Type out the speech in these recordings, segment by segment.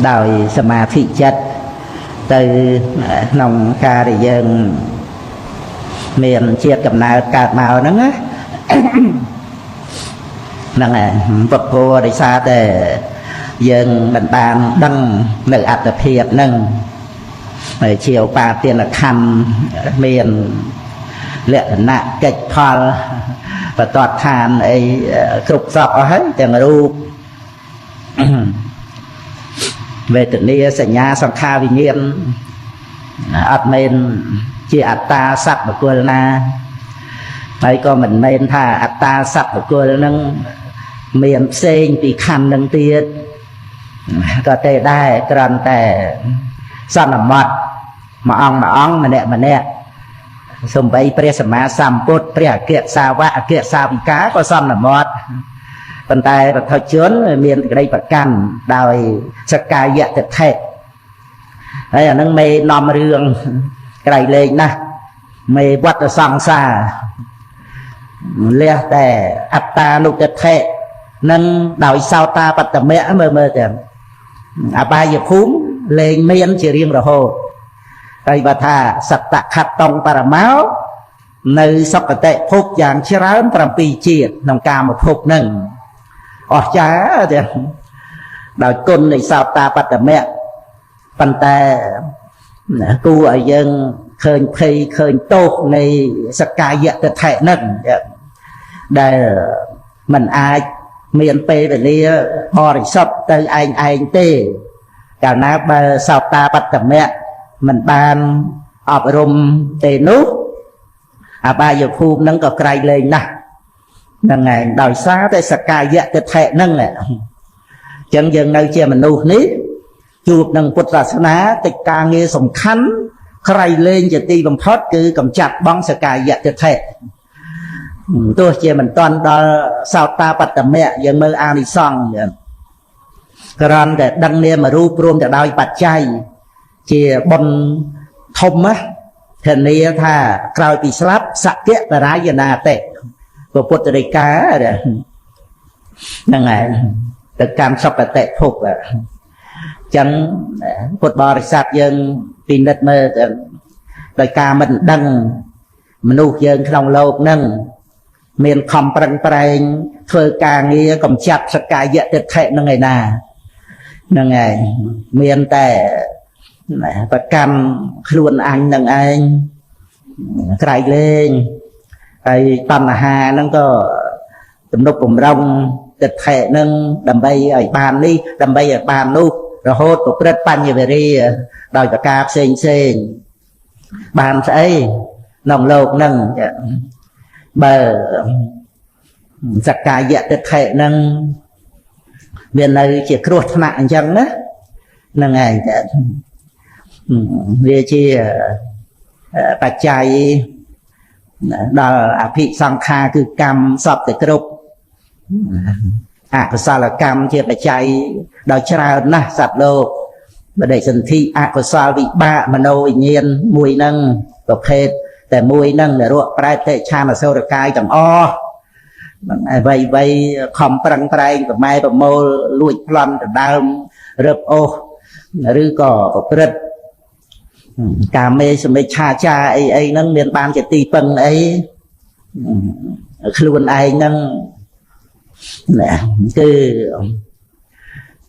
ដោយសមាធិចិត្តទៅក្នុងការដែលយើងមានជាតិកំណើតកើតមកហ្នឹងណាហ្នឹងហើយពុទ្ធពោដោយសារតែយើងមិនបានដឹងនៅអត្តភាពហ្នឹងហើយជាឧបាទានខណ្ឌមានលក្ខណៈកិច្ចផលបតតឋានអីគ្រប់សពអស់ហើយទាំងរូបវេទនាសញ្ញាសង្ខារវិញ្ញាណអត់មែនជាអត្តាសត្វបុគ្គលណាហើយក៏មិនមែនថាអត្តាសត្វបុគ្គលនឹងមានផ្សេងពីខណ្ឌនឹងទៀតក៏ទេដែរគ្រាន់តែសន្មតមួយអង្គម្នាក់សំបីព្រះសម្មាសម្ពុទ្ធព្រះអគ្គសាវកអគ្គសាវិកាក៏សន្មតប៉ុន្តែរដ្ឋជនមានក្តីប្រកាន់ដោយសក្កាយតិដ្ឋិហើយអានឹងមេនាំរឿងក្រៃលែងណាស់មេវត្តសង្សារលះតែអត្តានុតិដ្ឋិនឹងដោយសោតាបត្តមៈមើលទៅអបាយភូមិលែងមានជារៀងរហូតហើយបើថាសត្តខត្តងបរមោនៅសុគតិភពយ៉ាងច្រើន7ជាតិក្នុងកាមភពនឹងអស្ចារ្យទាំងដោយគុណនៃសោតាបត្តមៈប៉ុន្តែគួរឲ្យយើងឃើញភ័យឃើញទោសនៃសក្កាយតិដ្ឋិនឹងដែលมันអាចមានពេលវេលាបរិសុទ្ធទៅឯងទេកាលណាបើសោតាបត្តមៈមិនបានអប់រំទេនោះអបាយភូមិនឹងក៏ក្រៃលែងណាស់ហ្នឹងហើយដោយសារតែសក្កាយតិដ្ឋិហ្នឹងអញ្ចឹងយើងនៅជាមនុស្សនេះជួបនឹងពុទ្ធសាសនាកិច្ចការងារសំខាន់ក្រៃលែងជាទីបំផុតគឺកម្ចាត់បងសក្កាយតិដ្ឋិទោះជាមិនតាន់ដល់សោតាបត្តមៈយើងមើលអានិសង្សគ្រាន់តែដឹងនាមរូបរួមទៅដោយបច្ច័យជាបុណ្យធំណាធានាថាក្រោយពីស្លាប់សក្យបរាយណាតិពុទ្ធរិកាហ្នឹងហើយទៅកម្មសុគតិភពអញ្ចឹងពុទ្ធបរិស័ទយើងពិនិត្យមើលដោយការមិនដឹងមនុស្សយើងក្នុងโลกហ្នឹងមានខំប្រឹងប្រែងធ្វើការងារកម្ចាត់សក្កាយតិដ្ឋិហ្នឹងឯណាហ្នឹងហើយមានតែប្រកាន់ខ្លួនអញនឹងឯងក្រៃលែងហើយតណ្ហាហ្នឹងក៏ទំនុកបំរុងទិដ្ឋិហ្នឹងដើម្បីឲ្យបាននេះដើម្បីឲ្យបាននោះរហូតប្រព្រឹត្តបញ្ញវេរីដោយប្រការផ្សេងបានស្អីក្នុងโลกហ្នឹងបើសក្កាយតិដ្ឋិហ្នឹងមាននៅជាគ្រោះថ្នាក់អញ្ចឹងណាហ្នឹងហើយវាជាបច្ច័យដល់អភិសង្ខារគឺកម្មសពតែគ្រប់អកុសលកម្មជាបច្ច័យដល់ច្រើនណាស់សត្វលោកបដិសន្ធិអកុសលវិបាកមនោវិញ្ញាណមួយហ្នឹងប្រភេទតែមួយហ្នឹងនរកប្រែតេឆានអសុរកាយទាំងអស់អ្វីខំប្រឹងប្រែងប្រម៉ែប្រមូលលួចប្លន់ដណ្ដើមរឹបអូសឬក៏ប្រព្រឹត្តកាមេសមិច្ឆាចាអីហ្នឹងមានបានជាទីពឹងអីខ្លួនឯងហ្នឹងណាគឺ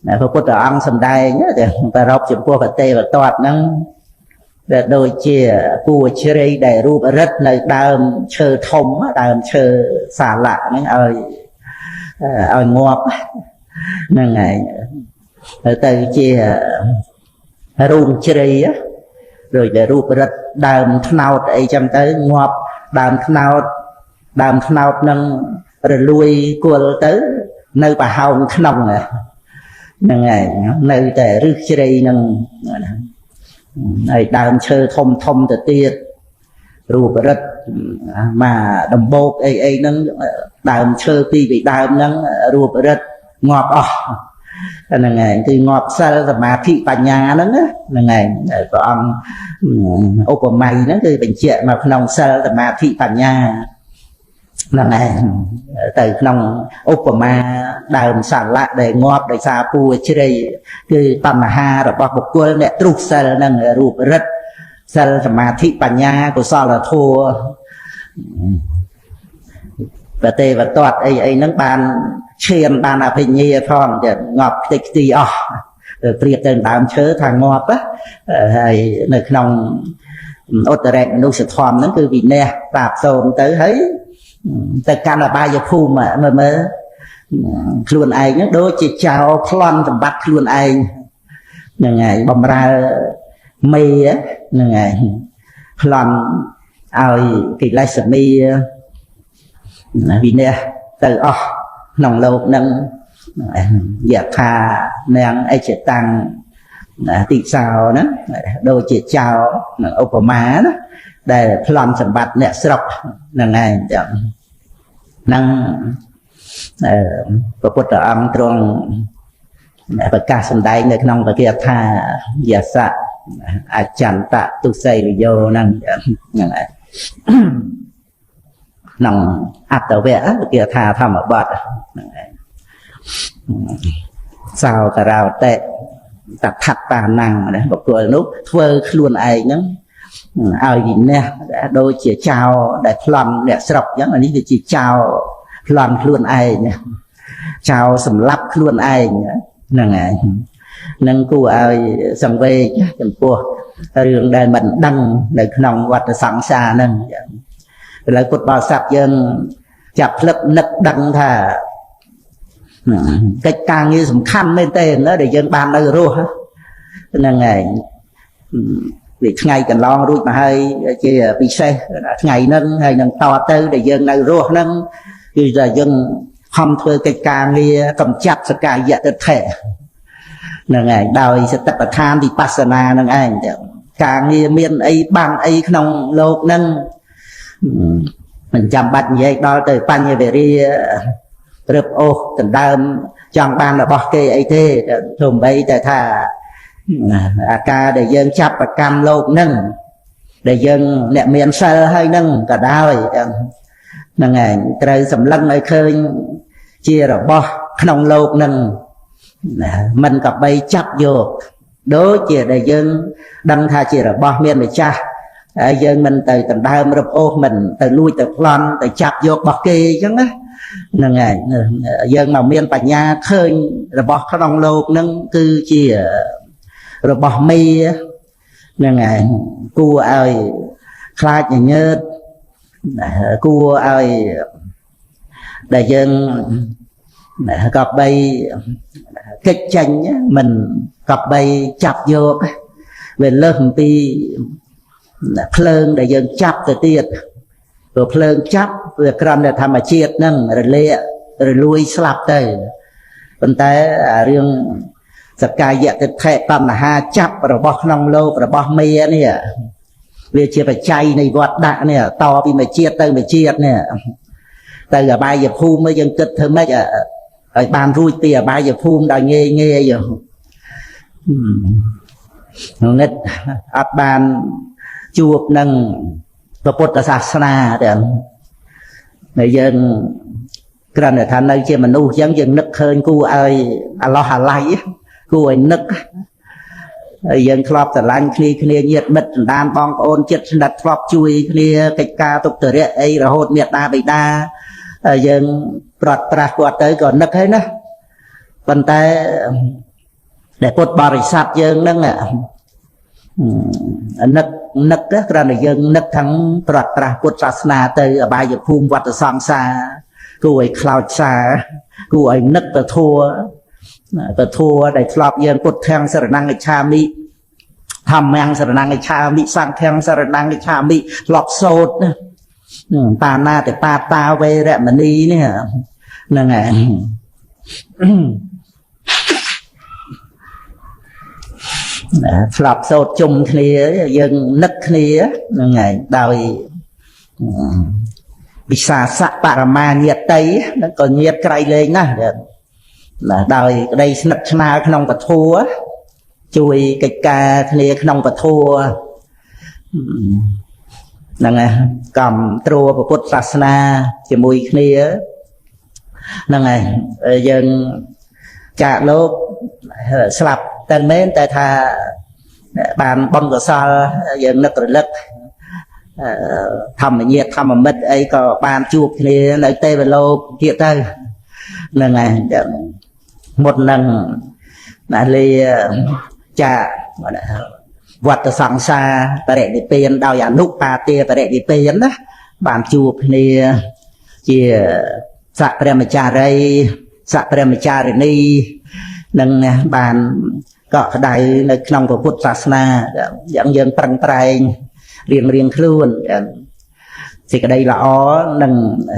ព្រះពុទ្ធអង្គសម្ដែងប្ររពចំពោះកតេវតតហ្នឹងដែលដូចជាពូជ្រៃដែលរូបរិទ្ធនៅដើមឈើធំដើមឈើសាលៈហ្នឹងឲ្យងាប់ហ្នឹងហើយទៅជារូបជ្រៃដូចដែលរូបរិទ្ធដើមថ្នោតអីចឹងទៅងាប់ដើមថ្នោតនឹងរលួយគល់ទៅនៅប្រហោងក្នុងហ្នឹងហើយនៅតែឫសជ្រៃនឹងហើយដើមឈើធំទៅទៀតរូបរិទ្ធមកដំបូកអីហ្នឹងដើមឈើពីដើមហ្នឹងរូបរិទ្ធងាប់អស់ហ្នឹងហើយគឺងាប់សិលសមាធិបញ្ញាហ្នឹងហ្នឹងហើយព្រះអង្គឧបមាហ្នឹងគឺបញ្ជាក់មកក្នុងសិលសមាធិបញ្ញា năng này từ nông Upama đào sản lạ để ngọt để xa phu chứ đây cứ tầm ha rồi bọc một quân để trục sel năng rụp rất sel mà thị bản nha của sao là thua và tê và toạt ấy nâng bàn chiên bàn à hình như thon để ngọt tích tì rồi priệt tên đám chớ thằng ngọt á hay nơi nông ốt rèn nô sự thòm nó cứ vì nè tạp sồn tới thấyแต่การระบายภูมิมันคลุนไอ้เนี่ยโดยจิตเจ้าพลอนสมบัติคลุนไอ้ยังไงบำราเมียยังไงพลอนเอากิเลสมีวิเนี่ยtừ nòng lột nâng giả thà nâng ai chế tăng tị sao đó đôi chế chào Obama đó để plan sản vật nè sọc là ngày năng Phật tử âm trong và cả sân đại người nông và kia tha giả sạ chẳng tạ tu xây vô năng nòng áp tàu vẽ kia tha thầm ở bọt sao cả rào tệ tập thật tà năng một người lúc thơ luôn ai nhá ai gì nè đôi chỉ chào để làm để sọc giống là đi chỉ chào làm luôn ai nè chào sầm lấp luôn ai nè ngày nâng cô ai sầm về chấm cua đường đời mình đăng để nòng vật sẵn xa nâng lại cột bao sạp dân chập lấp nấc đăng thà cách càng như sầm khăn lên tên đó để dân ban nơi rùa nè ngày vì ngày cần lo đuôi mà hơi chỉ bị xe ngày nâng hay nâng to tư để dân nơi rùa nâng thì giờ dân không thuê cái càng đi cầm chặt sẽ cài dạ được thể nè ngày đòi sẽ tập tham thì pasana nâng anh càng đi miền ấy bằng ấy không lột nâng mình chăm bắt vậy đó từ pan như về đi rập ô từng đơm chọn ban là bỏ kê ấy thế thùng bay tại thà ca để dân chắp và cam lột nâng để dân nẹ miền sơ hơi nâng cả đôi nâng ngày trời sầm lân ấy khơi chia rồi bỏ không lột nâng mình cặp bay chắp vô đối chia để dân đăng tha chia rồi bỏ miền để cha dân mình từ từng đơm rập ô mình từ lui từ lon từ chắp vô bỏ kê chứ á nâng ngày dân mà miền bạch nha khơi rồi bỏ không lột nâng cứ chia rồi bỏ mi nè ngày cua ơi khai nhà nhớ cua ơi để dân cọp bay kích tranh mình cọp bay chập vô về lớn pi phơn để dân chập từ tiệt rồi phơn chập về cầm để tham mà chiết nâng rồi lệ rồi lui slap tới vấn tế riêngสกายะติเทปัมหาจับระบบน้องโลกระบบเมียเนี่ยเรียกเชื่อไปใจในวัดด่าเนี่ยต่อปีมาเชียดเติมมาเชียดเนี่ยแต่อย่าใบอย่าพูมไม่ยังกึศเธอไม่จะไอ้บานรุ่ยเตี่ยใบอย่าพูมได้เงี้ยเงี้ยอยู่นึกอับบานจูบนั่งพระพุทธศาสนาเดี๋ยวในยังกระนั้นท่านในเชื่อมนุษย์ยังนึกเคยกูไอ้อัลลอฮ์อะไรกูไอ้นึกยังครอบแต่ล้านคลีเงียดมิดดานบองโอนจิตดัดครอบจุยคลีกิจการตุกเตะไอ้ระโหดเมียดาไปดายังปลอดปราศกว่าเตยก่อนนึกให้นะปันแต่để cột bò rỉ sạt dương nâng nấc cái ra này dương nấc thắng trật ra cột sạt na từ ở bài giờ phum vật ở sang xa cô ấy cloud xa cô ấy nấc từ thua để flop dương cột thang sờ năng cái cha mi thầm mang sờ năng cái cha mi sang thang sờ năng cái cha mi lọp sốt ta na để ta về rẹ mà đi nè nè nghe flop sốt chung kia dân nấc kia ngày đòi bị xả sạ parama nhiệt tây nó còn nhiệt cày lên nè là đòi đây nấc na không có thua chui cái ca kia không có thua ហ្នឹងហើយកំត្រួពុទ្ធសាសនាជាមួយគ្នាហ្នឹងហើយយើងចាកលោកស្លាប់តែមែនតែថាបានបុណ្យកុសលយើងនឹករលឹកធម្មញាតិធម្មមិត្តអីក៏បានជួបគ្នានៅទេវលោកទៀតទៅហ្នឹងហើយមុននឹងណាលីចាវត្តសង្សារបរិនិព្វានដោយអនុបាទាបរិនិព្វានណាបានជួបគ្នាជាសកព្រមចារីសកព្រមចារិនីនឹងបានកក់ក្ដៅនៅក្នុងពុទ្ធសាសនាយ៉ាងយើងប្រឹងប្រែងរៀងខ្លួនសេចក្តីល្អនឹង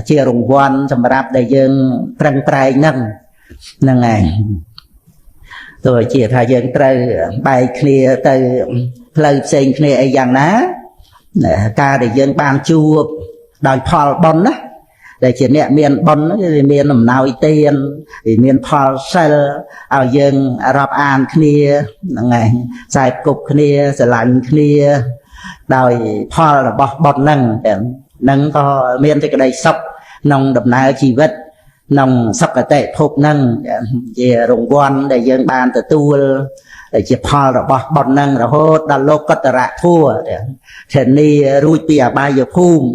ជារង្វាន់សម្រាប់ដែលយើងប្រឹងប្រែងហ្នឹងហើយទោះជាថាយើងត្រូវបែកគ្នាទៅផ្លូវផ្សេងគ្នាអីយ៉ាងណាការដែលយើងបានជួបដោយផលបុណ្យណាដែលជាអ្នកមានបុណ្យវាមានអំណោយទានវាមានផលសិលឲ្យយើងរាប់អានគ្នាហ្នឹងហើយខ្សែគប់គ្នាស្រឡាញ់គ្នាដោយផលរបស់បុណ្យហ្នឹងក៏មានសេចក្តីសុខក្នុងដំណើរជីវិតក្នុងសុគតិភពហ្នឹងជារង្វាន់ដែលយើងបានទទួលជាផលរបស់បុណ្យហ្នឹងរហូតដល់លោកុត្តរធម៌ធានារួចពីអបាយភូមិ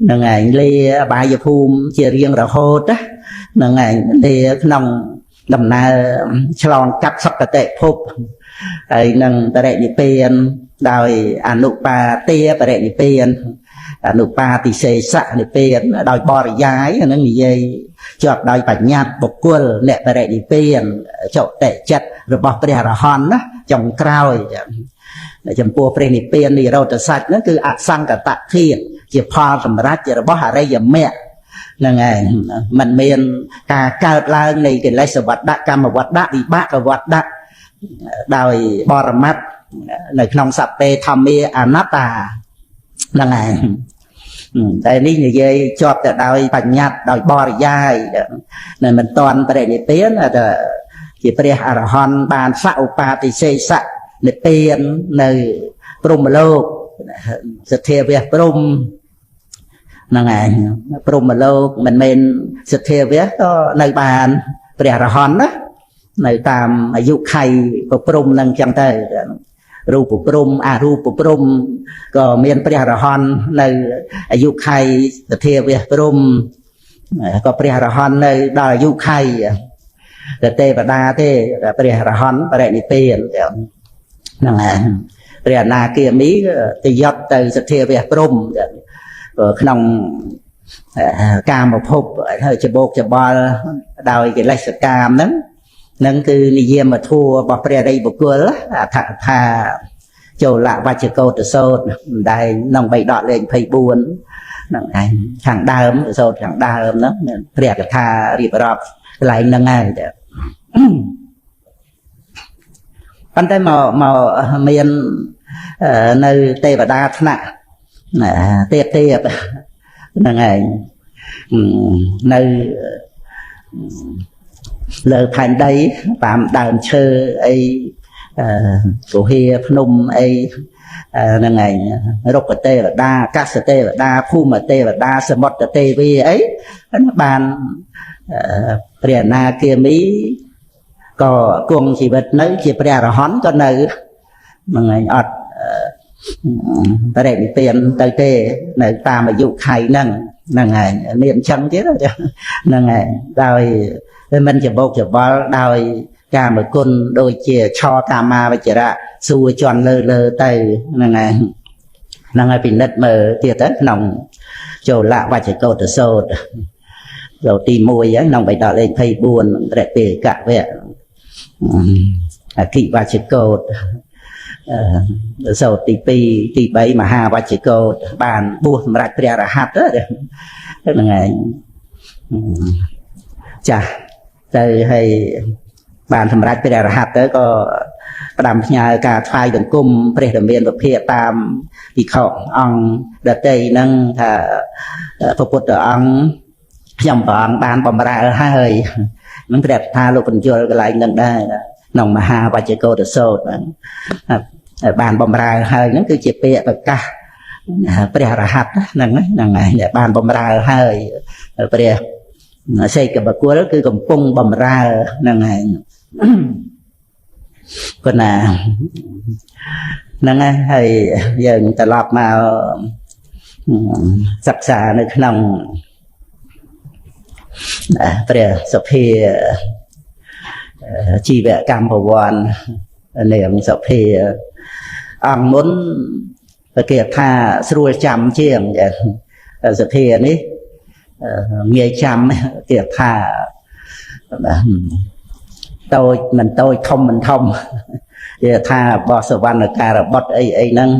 ហ្នឹងឯងលាអបាយភូមិជារៀងរហូតហ្នឹងឯងលាក្នុងដំណើរឆ្លងកាត់សុគតិភពហើយនឹងបរិនិព្វានដោយអនុបាទេបរិនិព្វានអនុបាទិសេសនិព្វានដោយបរិយាយហ្នឹងនិយាយជាប់ដោយបញ្ញត្តិបុគ្គលអ្នកបរិនិព្វានចុតិចិត្តរបស់ព្រះអរហន្តណាចុងក្រោយចំពោះព្រះនិព្វាននិរោធសច្ចហ្នឹងគឺអសង្កតធាតុជាផលសម្រាប់ជារបស់អរិយមគ្គហ្នឹងឯងมันមានការកើតឡើងនៃកិលេសវត្តៈកម្មវត្តៈវិបាកវត្តៈដោយបរមត្តនៅក្នុងសព្វេធម្មាអនត្តាហ្នឹងឯងតែនេះនិយាយជាប់ទៅដោយបញ្ញត្តិដោយបរិយាយនៅមិនតាន់បរិនិព្វានតែជាព្រះអរហន្តបានសឧបាទិសេសនិព្វាននៅព្រហ្មលោកសទ្ធាវៈព្រហ្មហ្នឹងឯងព្រហ្មលោកមិនមែនសទ្ធាវៈក៏នៅបានព្រះអរហន្តណានៅតាមអាយុខៃព្រហ្មហ្នឹងចឹងទៅរូបព្រហ្មអរូបព្រហ្មក៏មានព្រះអរហន្តនៅអាយុខៃសទ្ធាវៈព្រហ្មក៏ព្រះអរហន្តនៅដល់អាយុខៃតែទេវតាទេព្រះអរហន្តបរិនិព្វានហ្នឹងហើយព្រះអនាគាមីទៅយត់ទៅសទ្ធាវៈព្រហ្មក្នុងកាមភពហើយច្បោកច្បល់ដោយកិលេសកាមហ្នឹងគឺនិយាមធัวរបស់ព្រះរិយបុគ្គលអដ្ឋកថាចូលវច្ចកោតសោតដែលក្នុងបៃដកលេខ24ហ្នឹងឯងខាងដើមសោតខាងដើមហ្នឹងព្រះកថារៀបរាប់កន្លែងហ្នឹងហើយប៉ុន្តែមកមាននៅទេវតាថ្នាក់ទៀតហ្នឹងឯងនៅលើផែនដីតាមដើមឈើអីគុហាភ្នំអីហ្នឹងឯងរុក្ខទេវតាអាកាសទេវតាភូមិទេវតាសមុទ្រទេវីអីបានព្រះអនាគាមីក៏គង់ជីវិតនៅជាព្រះអរហន្តក៏នៅហ្នឹងឯងអត់បរិនិព្វានទៅទេនៅតាមអាយុខៃហ្នឹងហើយមានអញ្ចឹងទៀតហ្នឹងហើយដោយមិនច្បោកច្បល់ដោយកាមគុណដូចជាឆកាមាវចរៈសួរជន់លើទៅហ្នឹងហើយពិនិត្យមើលទៀតទៅក្នុងចូលវច្ចកោតសោតចូលទី1ហ្នឹងក្នុងបៃដកលេខ24រតិកវៈអគិវច្ចកោតសោតទី2ទី3មហាវច្ចកោតបានបួសសម្រាប់ព្រះអរហន្តហ្នឹងហើយចាស់ទៅហើយបានសម្រាប់ព្រះអរហន្តទៅក៏ផ្ដាំផ្ញើការថ្វាយបង្គំព្រះរាមាវិភាកតាមភិក្ខុអង្គដតីហ្នឹងថាព្រះពុទ្ធអង្គខ្ញុំព្រះអង្គបានបំរើហើយនឹងព្រះថាលោកបញ្យលកន្លែងហ្នឹងដែរក្នុងមហាវច្ចកោតសោតហ្នឹងបានបំរើហើយហ្នឹងគឺជាពាក្យប្រកាស ព្រះរហ័តហ្នឹងហើយដែលបានបំរើហើយព្រះសេកបុគ្គលគឺកំពុងបំរើហ្នឹងហើយប៉ុន្តែហ្នឹងហើយយើងត្រឡប់មកសិក្សានៅក្នុងព្រះសុភាជីវកម្មប្រវត្តិនាងសុភាអង្គមុនគេថាស្រួលចាំជាងសុភានេះងាយចាំគេថាតូចមិនតូចធំមិនធំគេថាបោះសវណ្ណការបុត្រអីហ្នឹង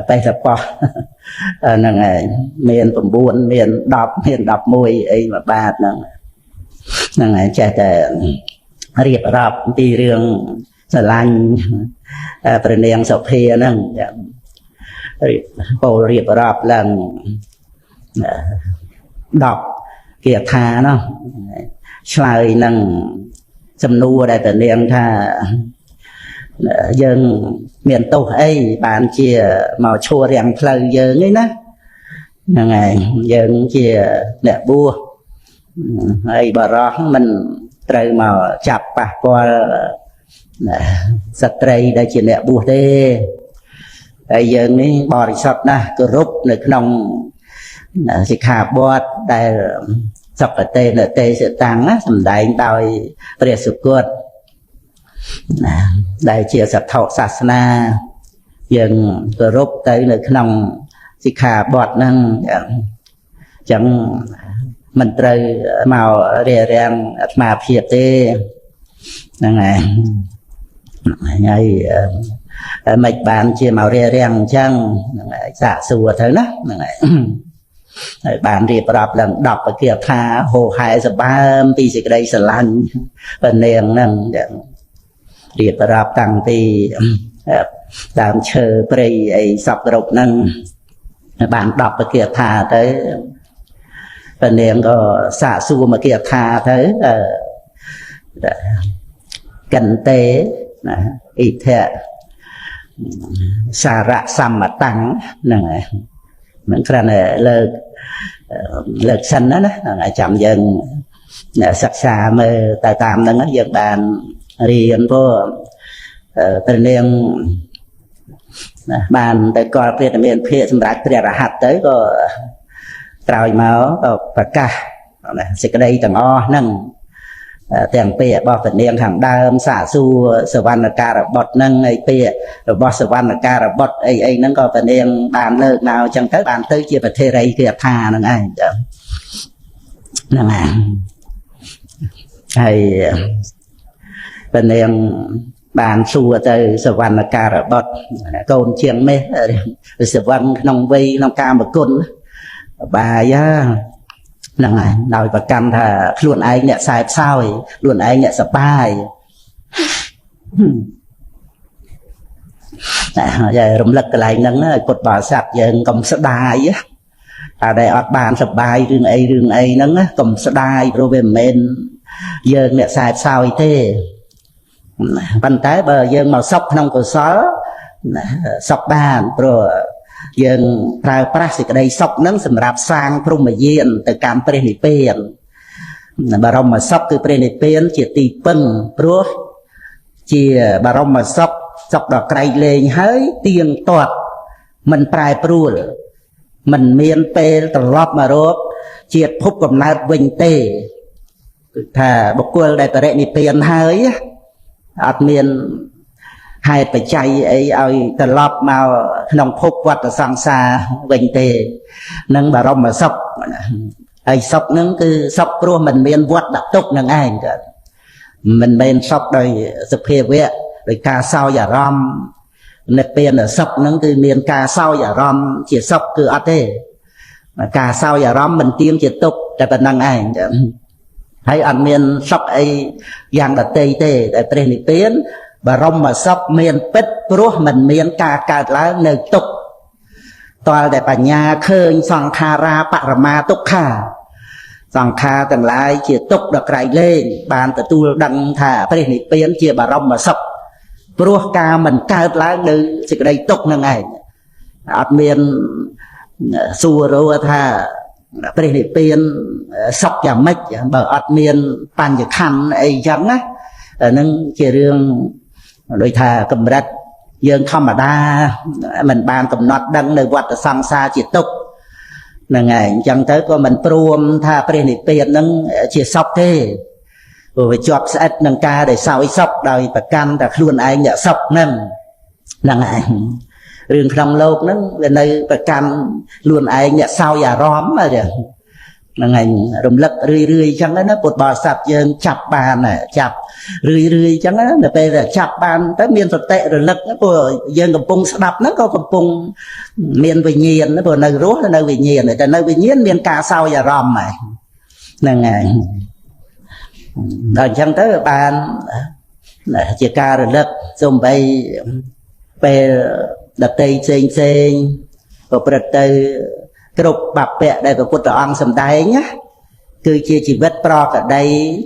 បេសបោះហ្នឹងហើយមាន9មាន10មាន11អីមួយបាតហ្នឹងហើយចេះតែរៀបរាប់ពីរឿងស្រឡាញ់ព្រះនាងសុភាហ្នឹងពោលរៀបរាប់ឡើង10គាថានោះឆ្លើយនឹងសំណួរដែលព្រះនាងថាយើងមានទោសអីបានជាមកឈួររាំងផ្លូវយើងឯណាហ្នឹងហើយយើងជាអ្នកបួសហើយបរោះមិនត្រូវមកចាប់ប៉ះពាល់ស្ត្រីដែលជាអ្នកបួសទេហើយយើងនេះបរិសុទ្ធណាស់គោរពនៅក្នុងសិក្ខាបទដែលសុគតេនតេសតាំងសម្ដែងដោយព្រះសុគតដែលជាសទ្ធសាសនាយើងគោរពទៅនៅក្នុងសិក្ខាបទហ្នឹងអញ្ចឹងមិនត្រូវមករារាំងអាត្មាភាពទេហ្នឹងហើយមិនបានជាមករារាំងអញ្ចឹងហ្នឹងហើយសាកសួរទៅណាហ្នឹងហើយបានរៀបរាប់ឡើង10ពាក្យថាហោហែសបើមពីសេចក្តីស្រឡាញ់ព្រះនាងហ្នឹងរៀបរាប់តាំងពីដើមឈើព្រៃអីសពគ្រប់ហ្នឹងបាន10ពាក្យថាទៅព្រះនាងក៏សាកសួរមកពាក្យថាទៅកន្តេណាអ៊ីធៈសារៈសម្បតាំងហ្នឹងហើយមិនគ្រាន់តែលើកសិនណាចាំយើងសិក្សាមើលទៅតាមហ្នឹងយើងបានរៀនព្រោះព្រះនាងបានទៅកលព្រះតមានភិក្ខសម្រាប់ព្រះរហ័តទៅក៏ក្រោយមកក៏ប្រកាសសេចក្តីទាំងអស់ហ្នឹងទាំងពាក្យរបស់ព្រះនាងខាងដើមសាកសួរសវណ្ណការបុត្រហ្នឹងហើយពាក្យរបស់សវណ្ណការបុត្រអីហ្នឹងក៏ព្រះនាងបានលើកមកអញ្ចឹងទៅបានទៅជាប្រធេរីគាថាហ្នឹងឯងហ្នឹងហើយព្រះនាងបានសួរទៅសវណ្ណការបុត្រកូនជាងមេសវណ្ណក្នុងវ័យក្នុងកាមគុណបាយហ្នឹងហើយដោយប្រកាន់ថាខ្លួនឯងអ្នកខ្សែផ្សោយខ្លួនឯងអ្នកសបាយតែហើយរំលឹកកន្លែងហ្នឹងឲ្យពុទ្ធបរិស័ទយើងកុំស្ដាយតែដែលអត់បានសបាយរឿងអីហ្នឹងកុំស្ដាយព្រោះវាមិនមែនយើងអ្នកខ្សែផ្សោយទេប៉ុន្តែបើយើងមកសុខក្នុងកុសលសុខបានព្រោះយើងប្រើប្រាស់សេចក្តីសុខហ្នឹងសម្រាប់សាងព្រហ្មយានទៅកម្មព្រះនិព្វានបរមសុខគឺព្រះនិព្វានជាទីពឹងព្រោះជាបរមសុខសុខដល់ក្រៃលែងហើយទៀងទាត់មិនប្រែប្រួលមិនមានពេលត្រឡប់មករកជាតិភពកំណើតវិញទេគឺថាបុគ្គលដែលបរិនិព្វានហើយអត់មានហេតុបច្ច័យអីឲ្យត្រឡប់មកក្នុងភពវដ្តសង្សារវិញទេនឹងបរមសុខហើយសុខហ្នឹងគឺសុខព្រោះមិនមានវត្តទុកនឹងឯងមិនមែនសុខដោយសភាវៈដោយការសោយអារម្មណ៍និព្វានសុខហ្នឹងគឺមានការសោយអារម្មណ៍ជាសុខគឺអត់ទេការសោយអារម្មណ៍មិនទៀងជាទុកតែប៉ុណ្្នឹងឯងហើយអត់មានសុខអីយ៉ាងដទៃទេតែព្រះនិព្វានបរមសុខមានពិតព្រោះមិនមានការកើតឡើងនៅទុក្ខតើតែបញ្ញាឃើញសង្ខារាបរមាទុក្ខាសង្ខារទាំងឡាយជាទុក្ខដ៏ក្រៃលែងបានទទួលដឹងថាព្រះនិព្វានជាបរមសុខព្រោះការមិនកើតឡើងនៅសេចក្តីទុក្ខនឹងឯង អត់មានសួររកថាព្រះនិព្វានសុខយ៉ាងម៉េចបើអត់មានបញ្ញខណ្ឌអីចឹងណាហ្នឹងជារឿងដូចថាកម្រិតយើងធម្មតាមិនបានកំណត់ដឹងនៅវដ្តសង្សារជាទុក្ខហ្នឹងហើយអញ្ចឹងទៅក៏មិនព្រមថាព្រះនិព្វានហ្នឹងជាសុខទេព្រោះវាជាប់ស្អិតនឹងការដែលសោយសុខដោយប្រកាន់តែខ្លួនឯងអ្នកសុខហ្នឹងហើយរឿងក្នុងលោកហ្នឹងវានៅប្រកាន់ខ្លួនឯងអ្នកសោយអារម្មណ៍ហ្នឹងហើយរំលឹករឿយៗអញ្ចឹងណាពុទ្ធបរិស័ទយើងចាប់បានចាប់រឿយៗអញ្ចឹងណាដល់ពេលដែលចាប់បានទៅមានសតិរលឹកព្រោះយើងកំពុងស្ដាប់ហ្នឹងក៏កំពុងមានវិញ្ញាណព្រោះនៅរស់នៅវិញ្ញាណតែនៅវិញ្ញាណមានការសោយអារម្មណ៍ហ្នឹងហើយដល់អញ្ចឹងទៅបានជាការរលឹកសូម្បីពេលដតីផ្សេងប្រព្រឹត្តទៅគ្រប់បព្វៈដែលព្រះពុទ្ធអង្គសម្ដែងណាគឺជាជីវិតប្រកដី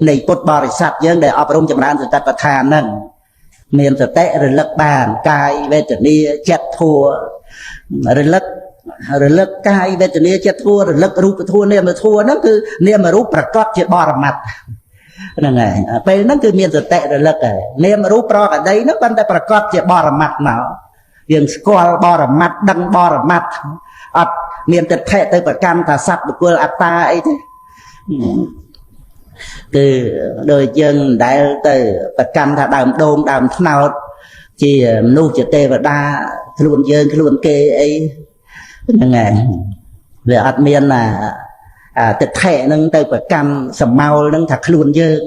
នៃពុទ្ធបរិស័ទយើងដែលអប់រំចម្រើនសតិប្បដ្ឋានហ្នឹងមានសតិរលឹកបានកាយវេទនាចិត្តធัวរលឹកកាយវេទនាចិត្តធัวរលឹករូបធัวនាមធัวហ្នឹងគឺនាមរូបប្រកបជាបរមត្តហ្នឹងហើយពេលហ្នឹងគឺមានសតិរលឹកហើយនាមរូបប្រកដីហ្នឹងបានតែប្រកបជាបរមត្តមកយើងស្គាល់បរមត្តដឹងបរមត្តអត់មានទិដ្ឋិទៅប្រកាន់ថាសត្វបុគ្គលអត្តាអីទេគឺដូចយើងដែលទៅប្រកាន់ថាដើមដូងដើមថ្នោតជាមនុស្សជាទេវតាខ្លួនយើងខ្លួនគេអីហ្នឹងហើយវាអត់មានទិដ្ឋិហ្នឹងទៅប្រកាន់សម្ោលហ្នឹងថាខ្លួនយើង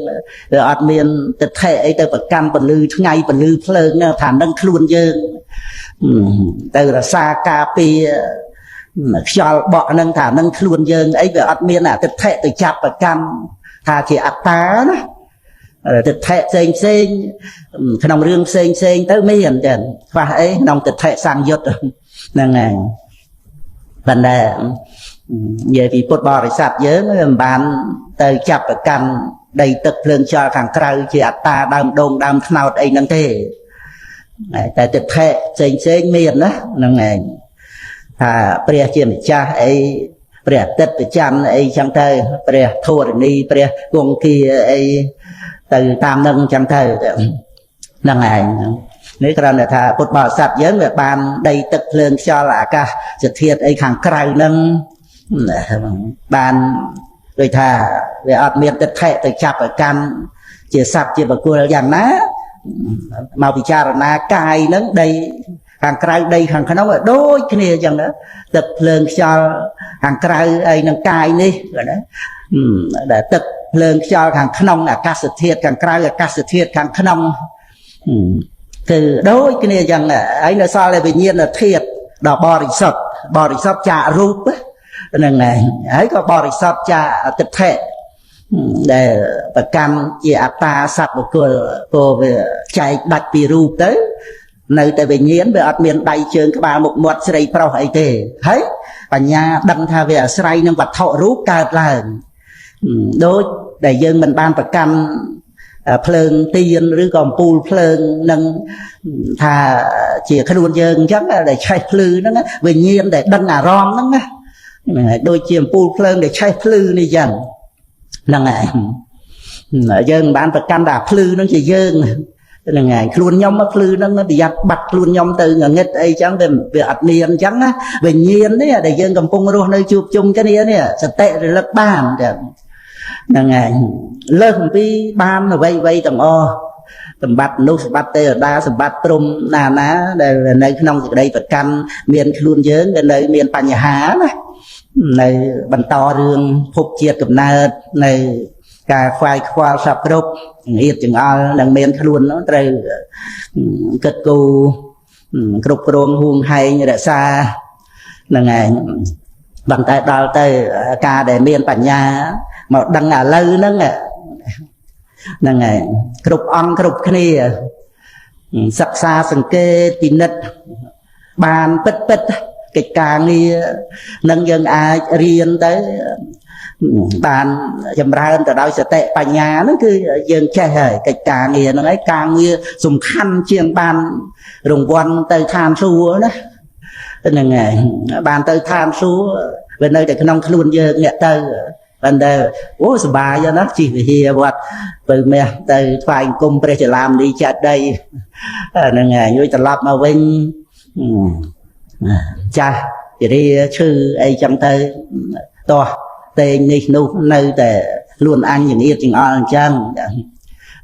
វាអត់មានទិដ្ឋិអីទៅប្រកាន់ពលឺថ្ងៃពលឺភ្លើងថានឹងខ្លួនយើងទៅរសាការពារខ្យល់បក់ហ្នឹងថានឹងខ្លួនយើងអីវាអត់មានអតិថិទៅចាប់ប្រកាន់ថាជាអត្តាណាអតិថិផ្សេងក្នុងរឿងផ្សេងទៅមានចឹងខ្វះអីក្នុងអតិថិសង្យុត្តហ្នឹងហើយប៉ុន្តែនិយាយពីពុទ្ធបរិស័ទយើងមិនបានទៅចាប់ប្រកាន់ដីទឹកភ្លើងខ្យល់ខាងក្រៅជាអត្តាដើមដូងដើមថ្នោតអីហ្នឹងទេតែទិដ្ឋិផ្សេងមានណាហ្នឹងឯងថាព្រះជាម្ចាស់អីព្រះអាទិត្យប្រច័នអីចឹងទៅព្រះធរណីព្រះគង្គាអីទៅតាមនឹងចឹងទៅហ្នឹងឯងនេះគ្រាន់តែថាពុទ្ធបរិស័ទយើងវាបានដីទឹកភ្លើងខ្យល់អាកាសធាតុអីខាងក្រៅហ្នឹងបានដូចថាវាអត់មានទិដ្ឋិទៅចាប់ប្រកាន់ជាសត្វជាបុគ្គលយ៉ាងណាមកពិចារណាកាយហ្នឹងដីខាងក្រៅដីខាងក្នុងដូចគ្នាអញ្ចឹងណាទឹកភ្លើងខ្យល់ខាងក្រៅអីនឹងកាយនេះណាដែលទឹកភ្លើងខ្យល់ខាងក្នុងអាកាសធាតុខាងក្រៅអាកាសធាតុខាងក្នុងគឺដូចគ្នាអញ្ចឹងហើយនៅសល់តែវិញ្ញាណធាតុដ៏បរិសុទ្ធចាករូបហ្នឹងឯងហើយក៏បរិសុទ្ធចាកទិដ្ឋិដែលប្រកាន់ជាអត្តាសត្វបុគ្គលព្រោះវាចែកដាច់ពីរូបទៅនៅតែវិញ្ញាណវាអត់មានដៃជើងក្បាលមុខមាត់ស្រីប្រុសអីទេហើយបញ្ញាដឹងថាវាអាស្រ័យនឹងវត្ថុរូបកើតឡើងដូចដែលយើងមិនបានប្រកាន់ភ្លើងទៀនឬក៏អំពូលភ្លើងនឹងថាជាខ្លួនយើងអញ្ចឹងដែលឆេះភ្លឺហ្នឹងវិញ្ញាណដែលដឹងអារម្មណ៍ហ្នឹងណាដូចជាអំពូលភ្លើងដែលឆេះភ្លឺនេះអញ្ចឹងហ្នឹងហើយយើងមិនបានប្រកាន់ថាភ្លឺហ្នឹងជាយើងហ្នឹងហើយខ្លួនខ្ញុំមកភ្លឺហ្នឹងប្រយ័ត្នបាត់ខ្លួនខ្ញុំទៅងងឹតអីចឹងវាអត់មានអញ្ចឹងណាវិញ្ញាណនេះដែលយើងកំពុងរស់នៅជួបជុំគ្នានេះសតិរលឹកបានចឹងហ្នឹងហើយលើសអំពីបានអ្វីទាំងអស់សម្បត្តិមនុស្សសម្បត្តិទេវតាសម្បត្តិព្រំណាដែលនៅក្នុងសេចក្តីប្រកាន់មានខ្លួនយើងដែលនៅមានបញ្ហាណានៅបន្តរឿងភពជាតិកំណើតនៅការខ្វាយខ្វល់សពគ្រប់ងៀតចង្អល់នឹងមានខ្លួននោះត្រូវគិតគូរគ្រប់គ្រងហួងហែងរក្សានឹងឯងបន្តែដល់ទៅការដែលមានបញ្ញាមកដឹងឥឡូវហ្នឹងហ្នឹងឯងគ្រប់អង្គគ្រប់គ្នាសិក្សាសង្កេតពិនិត្យបានពិតកិច្ចការងារនឹងយើងអាចរៀនទៅបានចម្រើនទៅដោយសតិបញ្ញាហ្នឹងគឺយើងចេះហើយកិច្ចការងារហ្នឹងហើយការងារសំខាន់ជាងបានរង្វាន់ទៅឋានសួគ៌ណា nên ngày bàn tới tham số bên đây để cái nông luôn giờ nhẹ tới bên đây ố sờ bài cho nó chỉ vì hiệp vật từ mẹ từ phải cùng bây giờ làm đi chặt đây nên ngày như tập lập mà bên cha thì đi sư ấy trong tay to tên đi nu nơi để luôn ăn những ít những ăn chăng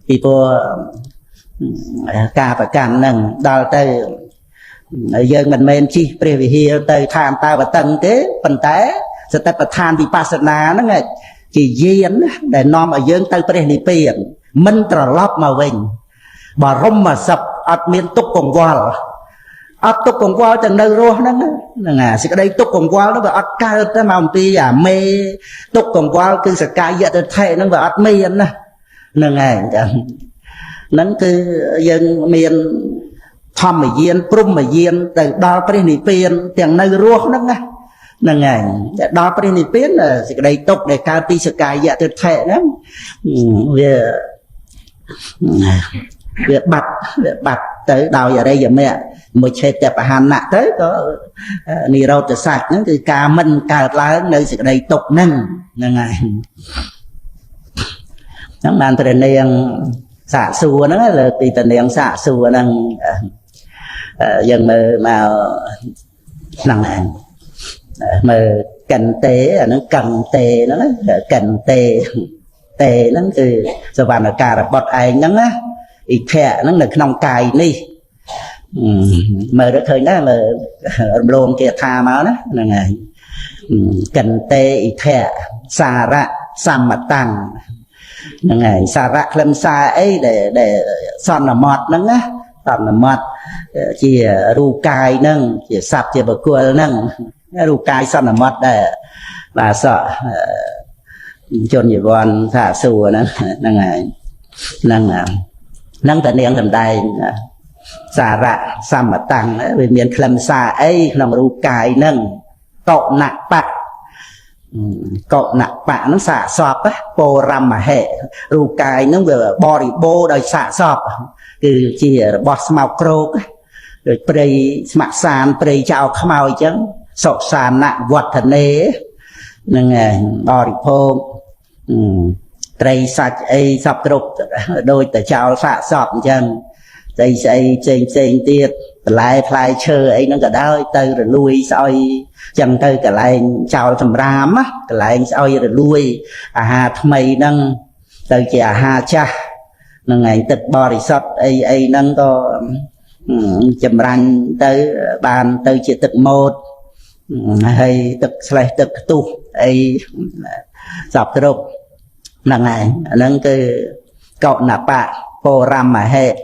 thì cô cả và càng nâng đào tay giờ mình men chi pre vì hiệp tới tham ta và tân thế phần té sẽ tập than vipassana nó nghe chỉ duyên để nom ở dương tới pre ni tiền mình trở lấp mà mình bà rong mà sập ắt miên túc cùng qua ắt túc cùng qua chẳng đâu rồi nó nè sẽ cái đây túc cùng qua nó và ắt ca tới màu pi à mê túc cùng qua cứ sẽ ca vậy tới thề nó và ắt miên nè nè nó cứ dân miên thầm mà duyên prum mà duyên từ đó pre ni tiền tiền nơi rồi nó nghe là ngày đó phải đi biết là đây tốt để cao pi sự cài dạ tuyệt thể lắm việc bạch tới đào giờ đây giờ mẹ một chế đẹp hàn nặng tới có nì rau tự sạch nóคือ mình cà lá nơi sự đây tục nâng là ngày nó bàn từ này xả xua nó là từ từ này xả xua năng dần mà năng này mà cành tế nó cầm tê nó cành tê nó từ giờ vào là cà là bọt ai nó á ít thẻ nó là nòng cài đi mà đã thời đó là lồn kia tha máu đó là ngày cành tê ít thẻ xà rạ xăm mặt tăng là ngày xà rạ lâm xa ấy để son là mọt nó á son là mọt chỉ ru cài nâng chỉ sập chỉ bờ cua nâng ru cài son là mọt để bà sợ chôn gì con thả xù nó nâng ngày nâng tận niệm tầm đây xà rạ xăm mặt tăng vì miền lâm xa ấy nằm ru cài nâng cọ nặng bạc nó xả sọp á bồ rằm mà hệ ru cài nó vừa bò bô đời xả sọp cứ chỉ bọt màu crô rồi prey mặt sàn prey chào khmao chẳng sọ sàn nặng vật thần nế nên bò phô prey sạch ấy sọp crô đôi tờ chào xả sọp chẳng đây xây trên tiết lại phải chơi ấy nó cả đó từ rồi lui soi chẳng từ cả lại chào thầm ram á cả lại soi rồi lui hà mày nâng từ chỉ hà cha nâng ngày tịch bò thì sót ấy nâng có chầm ranh tới bàn từ chỉ tịch một hay tịch lại tịch tu ấy dọc cái đâu nâng ngày nâng cái cậu nạp bạc bồ ram mà hệ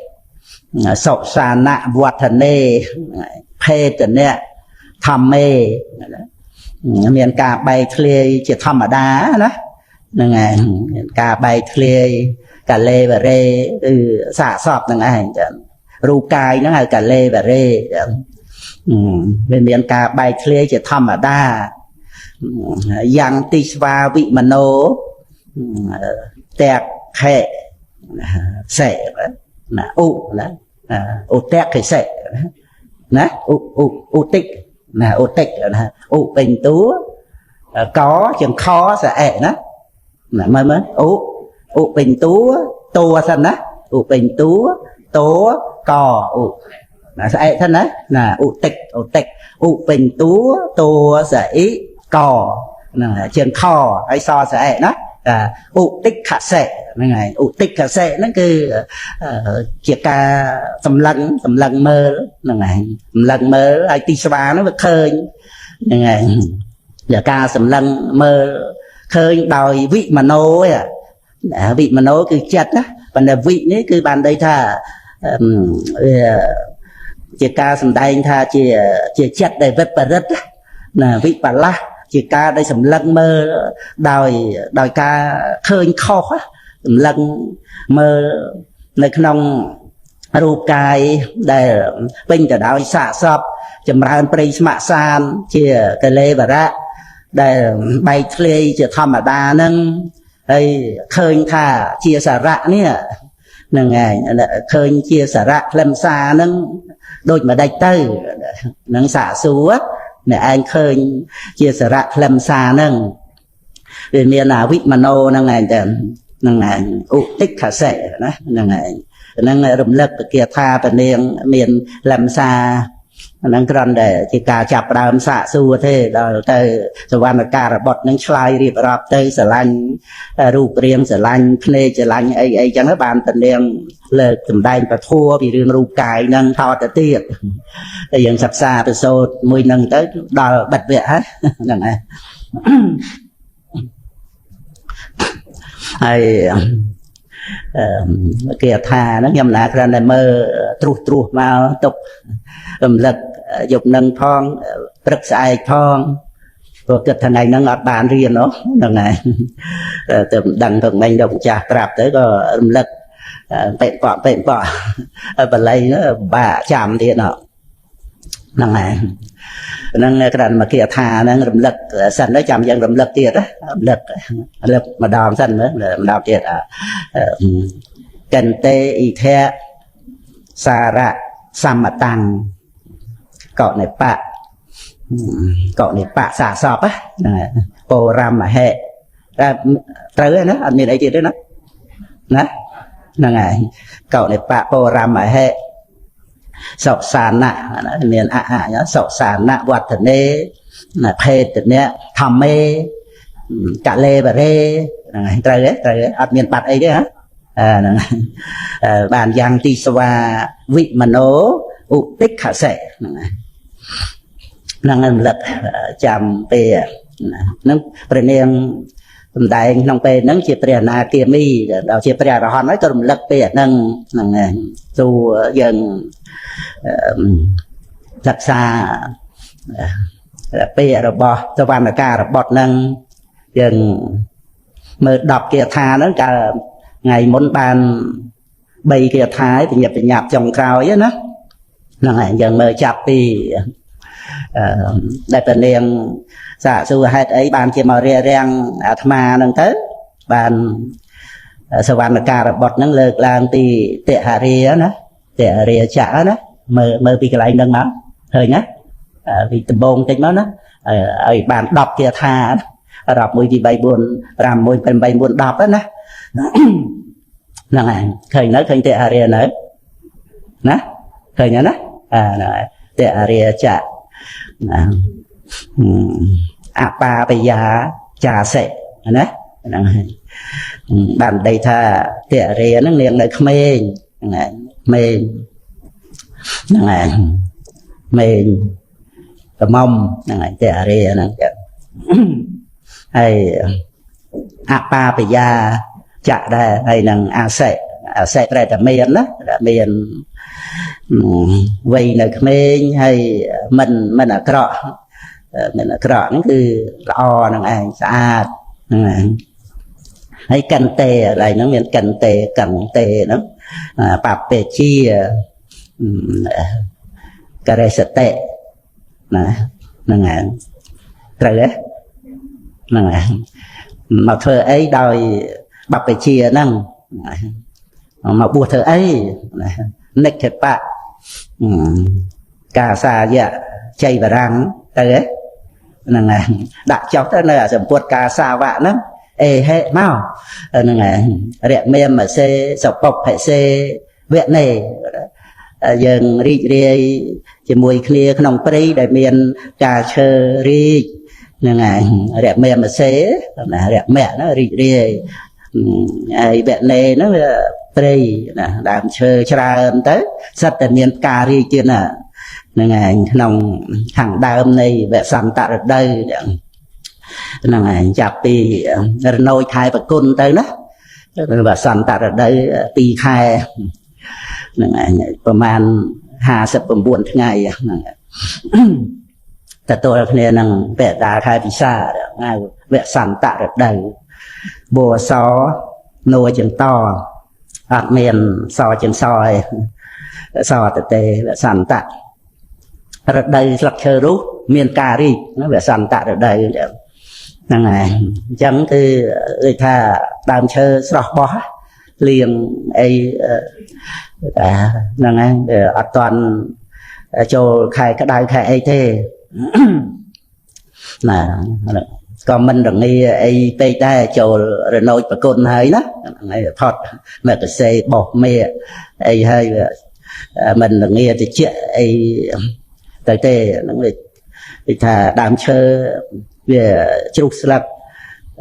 sọ sà nạ vọt thần nê phê tần nè thầm mê miền cả bài thề chỉ thầm ở đá đó nên ngày cả bài thề cả lê và rê xả sọp nên ngày ru cài nó là cả lê và rê bên miền cả bài thề chỉ thầm ở đá yang tisva vị mano tẹt hệ sẻ là u là u tét thì sẽ nè u tích là u tích là u bình tú có chừng khó sẽ ẻ đó là mới u bình tú tua thân đó u bình tú tố cò u là sẽ thân đấy là u tích u bình tú tua sẽ ý cò là chừng kho hay so sẽ ẻ đó u tích khả sệ này u tích khả sệ nó cứ chỉ ca sầm lăng mơ này lần mơ ai ti spa nó khơi này giờ ca sầm lăng mơ khơi đòi vị mà nô ấy vị mà nô cứ chặt á còn là vị đấy cứ bàn đây tha chỉ ca sầm đây tha chỉ chặt để vết bà rất là vị bà la chỉ ca đây sầm lăng mơ đòi ca khơi khó á sầm lăng mơ nơi nông ru cài để bên từ đó xả sập chấm ran prey mạ san chia cái lê và ra để bay thề chỉ thầm ở đà nâng hay khơi thà chia xả rạ nè nâng ngày khơi chia xả rạ làm xa nâng đôi mà đầy tư នឹងសាកសួរអ្នកឯងឃើញជាសារៈខ្លឹមសារហ្នឹងវាមានអវិមโนហ្នឹងឯងទៅហ្នឹងឯងឧតិក្ខសិណាហ្នឹងឯងហ្នឹងរំលឹកគាថាពនាងមានខ្លឹមសារហ្នឹងគ្រាន់តែជាការចាប់ផ្ដើមសាកសួរទេដល់ទៅសវណ្ណការបត់នឹងឆ្លើយរៀបរាប់ទៅស្រឡាញ់រូបរាងស្រឡាញ់ភ្នែកស្រឡាញ់អីអីចឹងបានពនាងលើកសម្ដែងពធัวពីរឿងរូបកាយហ្នឹងថតទៅទៀតតែយើងសិក្សាទៅសូត្រមួយហ្នឹងទៅដល់បិទវគ្គហ្នឹងឯងហើយគេថាហ្នឹងខ្ញុំណាគ្រាន់តែមើលត្រួសមកទុករំលឹកយប់នឹងផងព្រឹកស្អែកផងព្រោះគិតថ្ងៃហ្នឹងអត់បានរៀនហ្នឹងហើយទៅមិនដឹងទៅមិញទៅម្ចាស់ប្រាប់ទៅក៏រំលឹកពេកបបល័យបាក់ចាំទៀតហ្នឹងហើយហ្នឹងគ្រាន់មកគេថាហ្នឹងរំលឹកសិនទៅចាំយើងរំលឹកទៀតរំលឹកម្ដងសិនមើលម្ដងទៀតកន្តេអ៊ីធៈសារៈសម្មតាំងកោនិបៈសាសពហ្នឹងពោរមហេត្រូវហើយណាអត់មានអីទៀតទេណាហ្នឹងហើយកោនិបៈពោរមហេសុសាណៈមានសុសាណៈវត្តនេភេទនេធម្មេកលេបរេហ្នឹងហើយត្រូវអត់មានបាត់អីទេហ៎ហ្នឹងបានយ៉ាងទីស្វាវិមโนឧតិក្ខសិហ្នឹងហើយហ្នឹងរំលឹកចាំពេលហ្នឹងព្រះនាងសំដែងក្នុងពេលហ្នឹងជាព្រះអនាគាមីដល់ជាព្រះអរហន្តហើយក៏រំលឹកពេលហ្នឹងហ្នឹងហើយទូយើងសិក្សាពេលរបស់សវណ្ណការបត់ហ្នឹងយើងមើល10គាថាហ្នឹងកាលថ្ងៃមុនបាន3គាថាបញ្ញាប់ចុងក្រោយណាហ្នឹងហើយយើងមើលចាប់ពីដែលព្រះនាងសាកសួរហេតុអីបានជាមករាំងអាត្មាហ្នឹងទៅបានសវណ្ណការបត់ហ្នឹងលើកឡើងពីតិហរិយណាតិហរិយចៈណាមើលពីកន្លែងហ្នឹងមកឃើញណាពីដំបងតិចមកណាឲ្យបាន10គាថារាប់1 2 3 4 5 6 7 8 9 10ណាហ្នឹងហើយឃើញនៅឃើញតិហរិយនៅណាឃើញណាហ្នឹងហើយតិហរិយចៈអបាបយាចាសិណាហ្នឹងហើយបានន័យថាតិហរិយហ្នឹងនាងនៅក្មេងហ្នឹងហើយហ្នឹងហើយមេងកមុំហ្នឹងហើយតិហរិយហ្នឹងហើយអបាបយាចាក់ដែរហើយនឹងអាសិប្រែតែមានណាមានវ័យនៅក្មេងហើយមិនអាក្រក់ហ្នឹងគឺល្អហ្នឹងឯងស្អាតហ្នឹងឯងហើយកន្តេកន្លែងហ្នឹងមានកន្តេហ្នឹងបពេជាករេសតិណាហ្នឹងឯងត្រូវទេហ្នឹងឯងមកធ្វើអីដោយបពេជាហ្នឹងមកបួសធ្វើអីនិច្ចបៈកាសាយៈចៃវរាំងទៅហ្នឹងហើយដាក់ចុះទៅនៅអាសម្ពុតកាសាវៈហ្នឹងអេហេមកហ្នឹងហើយរៈមេមសេសពុភិសេវៈនេយើងរីករាយជាមួយគ្នាក្នុងព្រៃដែលមានការឈើរីកហ្នឹងហើយរៈមេមសេណារៈមៈណារីករាយហើយវៈនេហ្នឹងព្រៃណាដើមឈើច្រើនទៅសិតតែមានផ្ការីកទៀតណាហ្នឹងឯងក្នុងខាងដើមនៃវសន្តរដូវហ្នឹងឯងចាប់ពីរណូចខែប្រគុណទៅណាវសន្តរដូវ2ខែហ្នឹងឯងប្រហែល59ថ្ងៃហ្នឹងទទួលគ្នានឹងបេតាខែពិសាថ្ងៃវសន្តរដូវបួសនួចង្តអត់មានសចិនសឯសតទេវសន្តៈរដូវស្លឹកឈើរុះមានការរីកវសន្តៈរដូវហ្នឹងហើយអញ្ចឹងគឺដូចថាដើមឈើស្រស់បោះលៀងអីហ្នឹងហើយអត់តាន់ châu khai cái đai khai ấy thế nè còn mình đừng đi ấy tây ta châu rồi nói bà con hay đó này thọt mà cái xe bọc mẹ ấy hay mình đừng nghe thì chuyện ấy tới tê nó người thà đam chơi về chụp slap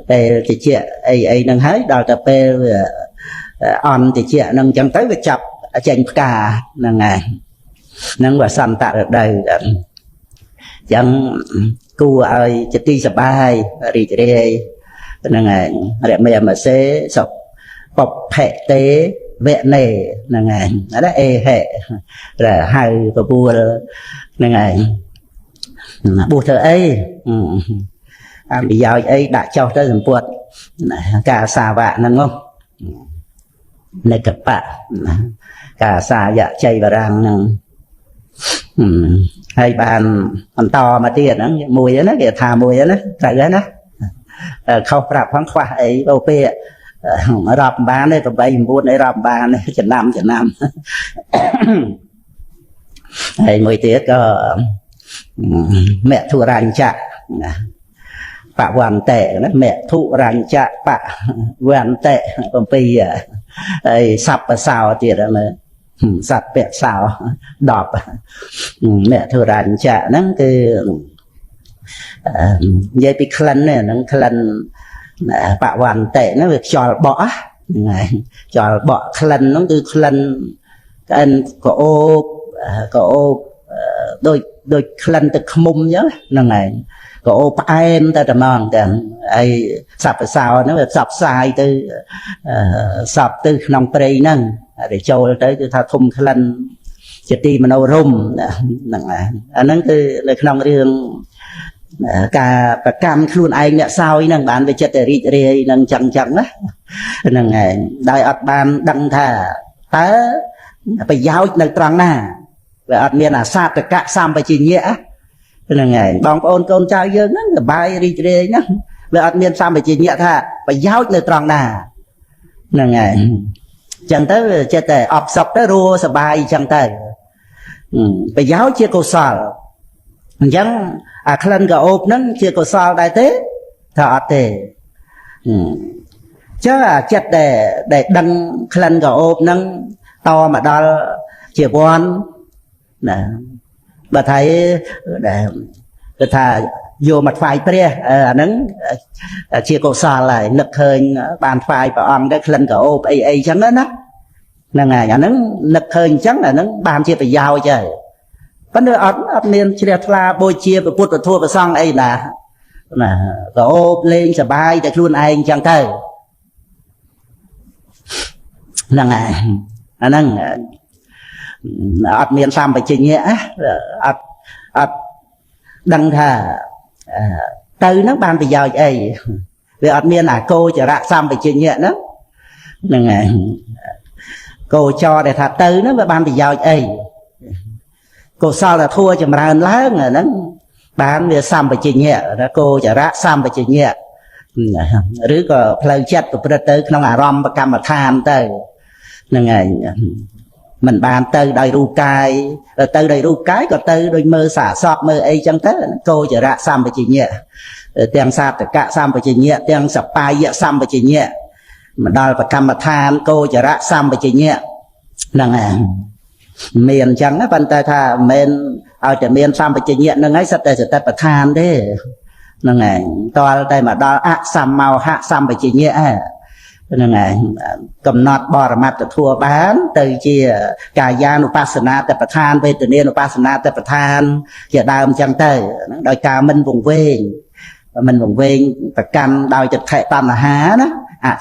về thì chuyện ấy nâng hái đào tập về on thì chuyện nâng chẳng tới về chập chành cả nâng ngày nâng và săn tạ được đây chẳng cu ai chỉ đi sập bài đi đây nâng ngày để mẹ mà sẽ sọc bọc hệ tế vẹn này nâng ngày nó đã hệ là hai và bùa nâng ngày bùa thơ ấy bây giờ ấy đã cho tới dần buộc cả xà vạ nâng không này cặp bạn cả xà dạ chay và răng nâng hay bàn to mà tiền nó mùi đó kìa thà mùi đó tại đó nó không rạp khoáng khoa ấy ok rạp bán đây tụi bay buôn đấy rạp bán đây chừng năm hay mùi tiết có mẹ thu rành chạ bà hoàn tệ mẹ thu rành chạ bà hoàn tệ còn bây giờ sắp và sao thì đó mà sắp bẹ sao đọp mẹ thu rành chạ nó cái dây bị khăn này nó khăn bà hoàn tệ nó việc cho bỏ khăn nó từ khăn anh có ô đôi khăn từ khmum nhớ là ngày có ô em ta tầm mòn tầm ai sập sao nó sập sai từ sập từ nòng prey nâng để cho tới tha thùng khăn chỉ ti mà nâu rum là nó từ lời nòng riêng cả cam luôn ai nhẹ sao ấy nâng bán về chất rì rì nâng chẳng á nâng đại ắt ban đăng thà tá phải giáo nâng trăng na về ắt miền là sát được cả sam phải chỉ nhẹ nâng bong ôn con trai dương nó bài rì rì nhá về ắt miền sam phải chỉ nhẹ thà phải giáo nâng trăng na nâng chẳng tới chất ọp sọc tới rùa sờ bài chẳng tới phải giáo chia cô sờ chẳng khăn cả ốp nó chưa có sao đại thế thọ thế chứ chất để đăng khăn cả ốp nó to mà đó chia quan nè bà thấy để thà vô mặt phải pre nó chia có sao lại nực hơi bàn phải và ăn cái khăn cả ốp ấy chẳng đó là ngày nó nực hơi chẳng là nó bàn chia phải giao chơi vấn đề ẩn miền chia ra bôi chia và puột và thua và xong ấy là có ốp lên sờ bài để luôn anh chẳng tới là ngày năng ẩn miền sam phải chỉnh nhẹ đăng thà từ nó ban bây giờ ấy vì ẩn miền là cô trở lại sam phải chỉnh nhẹ đó là ngày cô cho để thà từ nó và ban bây giờ ấy cô sao là thua chừng ra lá người nó bán về xăm và chỉ nhẹ đó cô chả ra xăm và chỉ nhẹ rứa có plei chết của tới không à rom và cam mà tham tới là ngày mình bàn tới đầy ru cai tới đầy ru cái có tới đôi mơ xả sọt mơ ấy chẳng tới cô chả ra xăm và chỉ nhẹ tiền sạt cả xăm và chỉ nhẹ tiền sập bài nhẹ xăm và chỉ nhẹ mà đòi và cam mà tham cô chả ra xăm và chỉ nhẹ là ngày miền chẳng á bàn tay tha miền ở trên miền sam phải chỉnh nhẹ nó ngay sạch sẽ tập than thế nó ngày to đây mà đo sam màu hạ sam phải chỉnh nhẹ nó ngày cầm nọt bò mặt thua bán từ chia cả gia nupasana tập than về từ niên nupasana tập than giờ đào chẳng tới đòi cả mình vùng về tập cam đòi chật thệ tam là há đó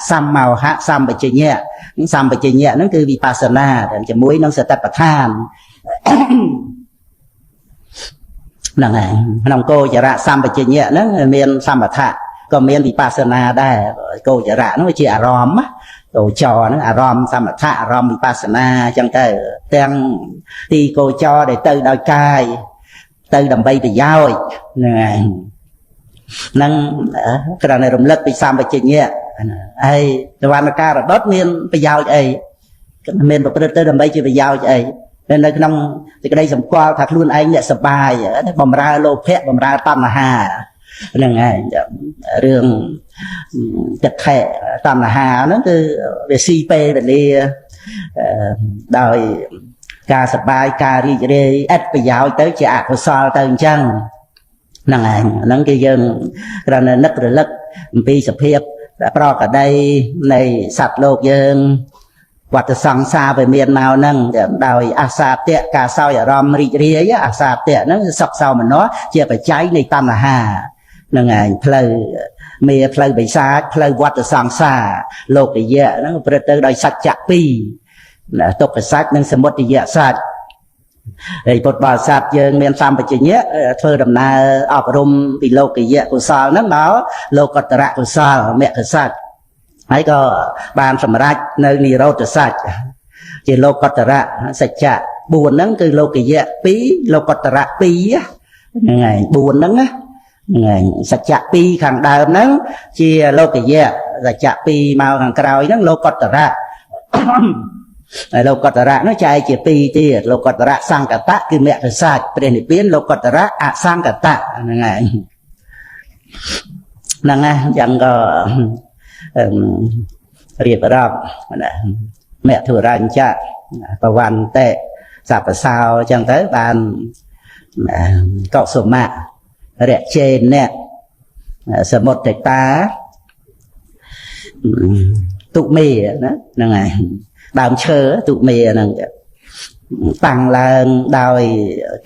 sam màu hạ sam phải chỉnh nhẹ những sam phải chỉnh nhẹ nóคือ vipassana để cho mũi nó sẽ tập than năng này nòng cô chả ra sam phải chỉnh nhẹ nó miền sam thạ còn miền vipassana đây cô chả ra nó chỉ arom á cô cho nó arom sam thạ arom vipassana chẳng tới đang đi cô cho để từ đôi cai từ đầm bay bị dao này năng cái này rung lắc bị sam phải chỉnh nhẹ ai làm ca rồi đốt miên bây giờ ấy miên một tới đầm bay chỉ bây giờ ấy នៅក្នុងសេចក្តីសម្គាល់ថាខ្លួនឯងអ្នកសប្បាយបំរើលោភៈបំរើតណ្ហាហ្នឹងហើយរឿងទឹកខែតណ្ហាហ្នឹងគឺវាស៊ីពេលវេលាដោយការសប្បាយការរីករាយឥតប្រយោជន៍ទៅជាអកុសលទៅអញ្ចឹងហ្នឹងហើយហ្នឹងគឺយើងគ្រាន់តែនឹករលឹកអំពីសភាពប្រកដីនៃសត្វលោកយើងវត្តសង្សារវាមានមកហ្នឹងដោយអាសាទៈការសោយអារម្មណ៍រីករាយអាសាទៈហ្នឹងសុខសោមនស្សជាបច្ច័យនៃតណ្ហាហ្នឹងឯងផ្លូវមេផ្លូវបិសាចផ្លូវវត្តសង្សារលោកយៈហ្នឹងប្រព្រឹត្តទៅដោយសច្ចៈពីរទុក្ខសច្ចនិងសមុទយសច្ចហើយពុទ្ធបរិស័ទយើងមានសម្បជញ្ញៈធ្វើដំណើរអប់រំពីលោកយៈកុសលហ្នឹងមកលោកតរៈកុសលមគ្គសច្ចហើយក៏បានសម្រេចនៅនិរោធសច្ចជាលោកតរៈសច្ចៈ4ហ្នឹងគឺលោកយៈ2លោកតរៈ2ហ្នឹងហើយ4ហ្នឹងណាហ្នឹងហើយសច្ចៈ2ខាងដើមហ្នឹងជាលោកយៈសច្ចៈ2មកខាងក្រោយហ្នឹងលោកតរៈហើយលោកតរៈនោះចែកជា2ទៀតលោកតរៈសង្កតៈគឺមគ្គសច្ចព្រះនិព្វានលោកតរៈអសង្កតៈហ្នឹងហើយហ្នឹងណាយ៉ាងក៏រៀបរាប់ណាមធុរញ្ចៈបវន្តិសពសោអញ្ចឹងទៅបានកុសុមៈរជេនៈសមុទិតាទុមេណាហ្នឹងហើយដើមឈើទុមេហ្នឹងតាំងឡើងដោយ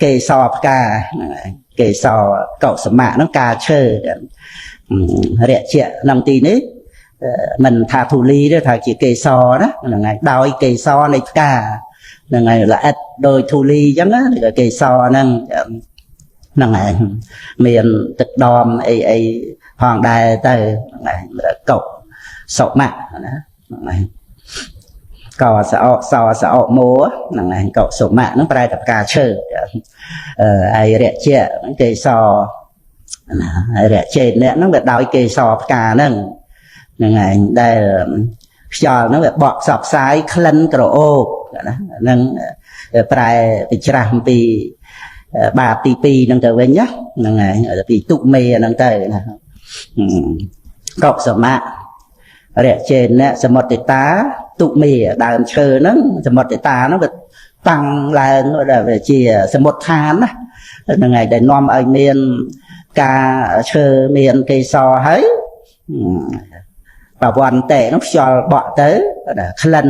កេសរផ្កាហ្នឹងហើយកេសរកុសមៈហ្នឹងការឈើរជៈក្នុងទីនេះមិនថាធូលីទេថាជាកេសរណាហ្នឹងហើយដោយកេសរនៃផ្កាហ្នឹងហើយល្អិតដោយធូលីអញ្ចឹងណាកេសរហ្នឹងហ្នឹងហើយមានទឹកដមអីផងដែរទៅហ្នឹងហើយកុសមៈណាហ្នឹងហើយកសអកសអកមួហ្នឹងហើយកុសមៈហ្នឹងប្រែតែផ្កាឈើហើយរជៈហ្នឹងកេសរណាហើយរជេនៈហ្នឹងវាដោយកេសរផ្កាហ្នឹងហ្នឹងឯងដែលខ្យល់ហ្នឹងវាបក់ផ្សព្វផ្សាយក្លិនក្រអូបណាហ្នឹងប្រែពីច្រាស់ពីបាបទី2ហ្នឹងទៅវិញណាហ្នឹងឯងពីទុមេហ្នឹងទៅណាកុសមៈរជេនៈសមុទិតាទុមេដើមឈើហ្នឹងសមុទិតាហ្នឹងវាតាំងឡើងវាជាសមុទ្ឋានណាហ្នឹងឯងដែលនាំឲ្យមានការឈើមានកេសរហើយបវន្តិនោះខ្យល់បក់ទៅក្លិន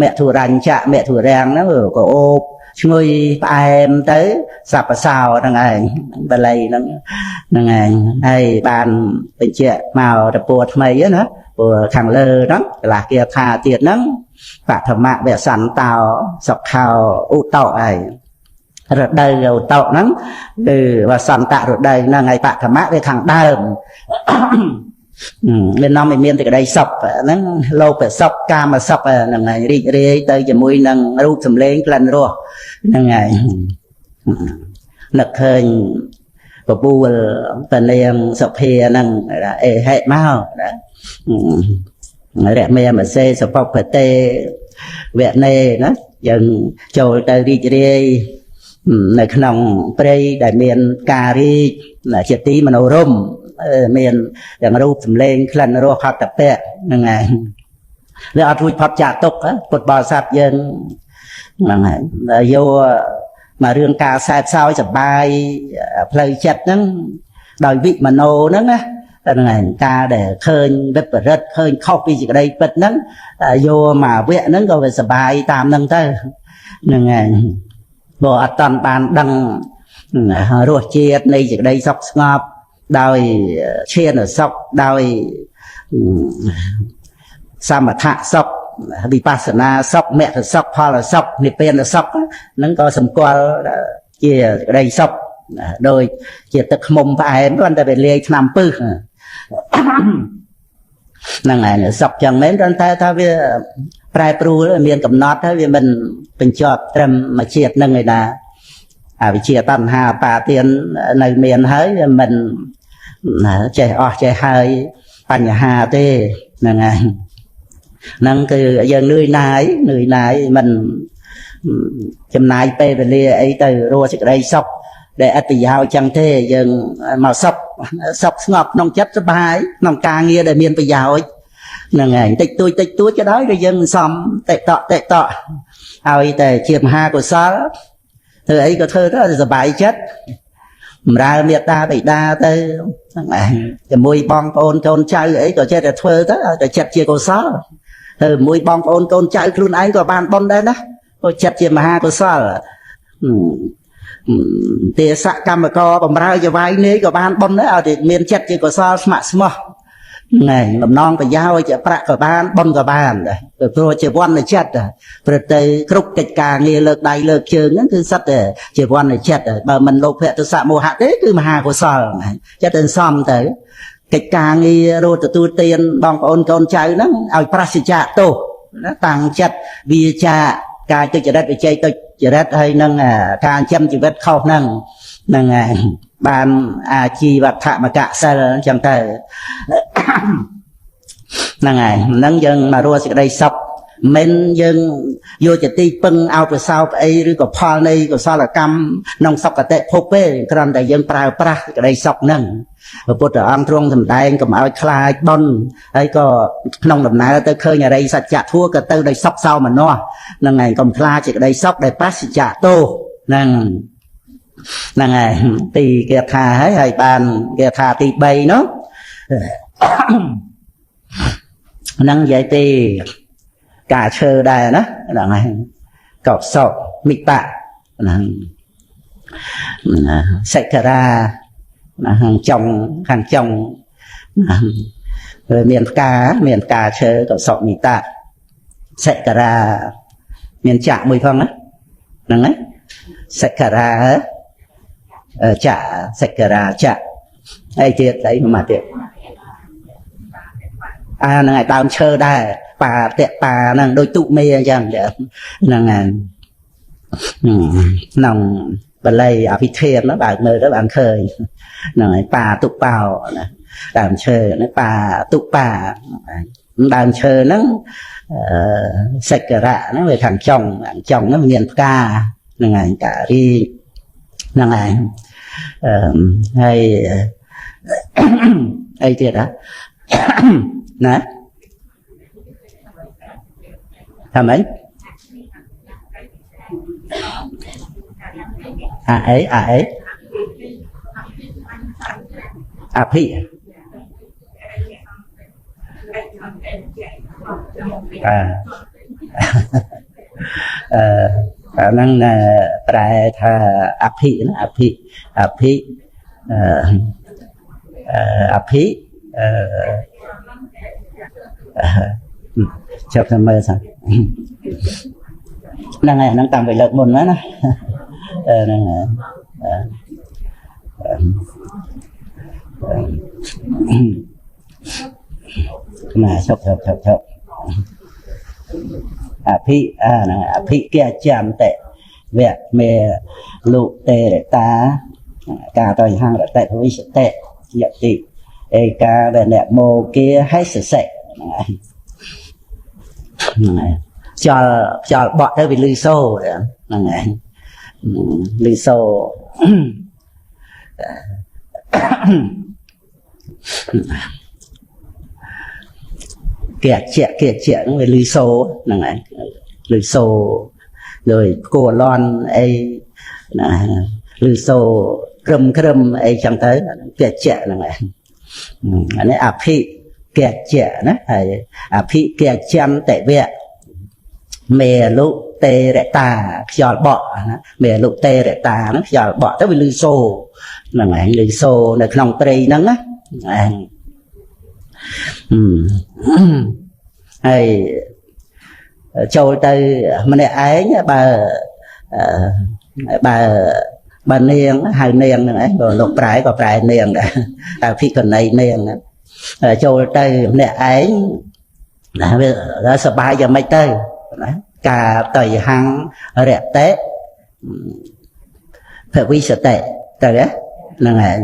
មធុរញ្ចៈមធុរាំងហ្នឹងក៏អូបឈ្ងុយផ្អែមទៅសពសោហ្នឹងឯងបាលីហ្នឹងហ្នឹងឯងហើយបានបញ្ជាក់មកតពួរថ្មីណាព្រោះខាងលើហ្នឹងកន្លះគាថាទៀតហ្នឹងបឋមវសន្តោសុខោឧតោឯងរដូវឧតោហ្នឹងគឺវសន្តៈរដូវហ្នឹងហើយបឋមវាខាងដើមវានាំឲ្យមានតែក្តីសុខហ្នឹងលោកសុខកាមសុខហ្នឹងហើយរីករាយទៅជាមួយនឹងរូបសម្លេងក្លិនរសហ្នឹងហើយនឹកឃើញបបួលតនាងសុភាហ្នឹងអេហេមកណារមេមសេសពពតេវនេណាយើងចូលទៅរីករាយនៅក្នុងព្រៃដែលមានការរីកជាទីមនោរម្យមានទាំងរូបសម្លេងក្លិនរសផតពៈហ្នឹងហើយវាអត់រួចផុតចាកទុកពុទ្ធបរិស័ទយើងហ្នឹងហើយយកមករឿងការសែបសោយសបាយផ្លូវចិត្តហ្នឹងដោយវិមនោហ្នឹងណាហ្នឹងហើយការដែលឃើញវិបរិតឃើញខុសពីសេចក្តីពិតហ្នឹងយកមកវគ្គហ្នឹងក៏វាសបាយតាមហ្នឹងទៅហ្នឹងហើយបើអត់តាន់បានដឹងរសជាតិនៃសេចក្តីសុខស្ងប់ដោយឈានសុខដោយសមថៈសុខវិបស្សនាសុខមគ្គសុខផលសុខនិព្វានសុខហ្នឹងក៏សម្គាល់ជាក្តីសុខដោយជាទឹកខ្មុំផ្អែមគាត់តែវាលាយថ្នាំពឹសហ្នឹងហើយសុខចឹងមែនគ្រាន់តែថាវាប្រែប្រួលមានកំណត់ហើយវាមិនបញ្ចប់ត្រឹមមួយជាតិហ្នឹងឯណាអវិជ្ជាតណ្ហាបាទាននៅមានហើយមិនចេះអស់ចេះហើយបញ្ហាទេហ្នឹងហើយហ្នឹងគឺយើងនឿយណាយមិន ចំណាយពេលវេលាអីទៅរស់សេចក្តីសុខដែលអត្តប្រយោជន៍ចឹងទេយើងមកសុខស្ងប់ក្នុងចិត្តសប្បាយក្នុងការងារដែលមានប្រយោជន៍ហ្នឹងហើយតិចតួចក៏ដោយក៏យើងសំតិតក់ឲ្យតែជាមហាកុសលធ្វើអីក៏ធ្វើទៅសប្បាយចិត្តបម្រើមេត្តាបិតាទៅហ្នឹងឯងជាមួយបងប្អូនកូនចៅអីក៏ចេះតែធ្វើទៅឲ្យតែចិត្តជាកុសលទៅជាមួយបងប្អូនកូនចៅខ្លួនឯងក៏បានបុណ្យដែរណាព្រោះចិត្តជាមហាកុសលទេសកម្មករបម្រើជាវាយនេះក៏បានបុណ្យដែរឲ្យតែមានចិត្តជាកុសលស្ម័គ្រស្មោះហ្នឹងបំណងប្រយោជន៍ជាប្រាក់ក៏បានបុណ្យក៏បានដែរព្រោះជាវណ្ណចិត្តព្រឹកទៅគ្រប់កិច្ចការងារលើកដៃលើកជើងហ្នឹងគឺសិតតែជាវណ្ណចិត្តបើមិនលោភៈទសៈមោហៈទេគឺមហាកុសលចិត្តតែសំទៅកិច្ចការងាររត់ទទួលទានបងប្អូនកូនចៅហ្នឹងឲ្យប្រសិជ្ជៈទោសណាតាំងចិត្តវាចាការទុច្ចរិតវិជ័យទុច្ចរិតហើយនឹងការចិញ្ចឹមជីវិតខុសហ្នឹងហើយបានអាជីវត្ថមកៈសិលអញ្ចឹងទៅហ្នឹងហើយហ្នឹងយើងមករស់សេចក្តីសុខមិនយើងយកជាទីពឹងឲ្យប្រសើរអីឬក៏ផលនៃកុសលកម្មក្នុងសុគតិភពទេគ្រាន់តែយើងប្រើប្រាស់សេចក្តីសុខហ្នឹងព្រះពុទ្ធអង្គទ្រង់សម្ដែងកុំឲ្យខ្លាចបុណ្យហើយក៏ក្នុងដំណើរទៅឃើញអរិយសច្ចធម៌ក៏ទៅដោយសុខសោមនស្សហ្នឹងហើយកុំខ្លាចសេចក្តីសុខដែលប្រសិជ្ជៈទោសហ្នឹងហើយទីគាថាហើយបានគាថាទី3នោះហ្នឹងនិយាយពីការឈើដែរណាហ្នឹងហើយកោសោមិតៈហ្នឹងសិក្ខារាខាងចុងមានផ្កាឈើកោសោមិតៈសិក្ខារាមានចាក់មួយផងណាហ្នឹងណាសិក្ខារាចាក់សិក្ខារាចាក់ហើយទៀតអីមកទៀតហ្នឹងហើយដើមឈើដែរប៉ាតាក់ប៉ាហ្នឹងដូចទុមេអញ្ចឹងហ្នឹងហើយក្នុងបាលីអភិធម្មណាបើមើលទៅបានឃើញហ្នឹងហើយប៉ាទុប៉ោណាដើមឈើណាប៉ាទុប៉ាដើមឈើហ្នឹងសិក្ខារៈហ្នឹងវាខាងចុងហ្នឹងមានផ្កាហ្នឹងហើយការីហ្នឹងហើយហើយអីទៀតណាថាម៉េចអីអភិហ្នឹងប្រែថាអភិណាអភិចាប់តែមើលសិនហ្នឹងហើយហ្នឹងតាមពីលើកមុនណាហ្នឹងហើយណាឈប់អភិហ្នឹងអភិកិចាំតិវៈមេលុតេរតាការតយហង្រតិវិសតិយតិឯកាវៈមោគាហេសសិហ្នឹងហើយខ្យល់បក់ទៅវាលឺសូរហ្នឹងហើយលឺសូរគេជាហ្នឹងវាលឺសូរហ្នឹងហើយលឺសូរដោយគួរលន់អីណាលឺសូរក្រឹមអីចឹងទៅគេជាហ្នឹងហើយអានេះអភិកិជាណាហើយអភិកិចាំតិវៈមេលុតេរតាខ្យល់បក់ណាមេលុតេរតាហ្នឹងខ្យល់បក់ទៅវាលឺសូរហ្នឹងហើយលឺសូរនៅក្នុងព្រៃហ្នឹងណាហើយចូលទៅម្នាក់ឯងបើនាងហៅនាងហ្នឹងឯងបើលោកប្រែក៏ប្រែនាងដែរតែភិក្ខុនីនាងចូលទៅម្នាក់ឯងណាវាសប្បាយយ៉ាងម៉េចទៅណាការតយហង្រតិភវិសតិទៅហ្នឹងហើយ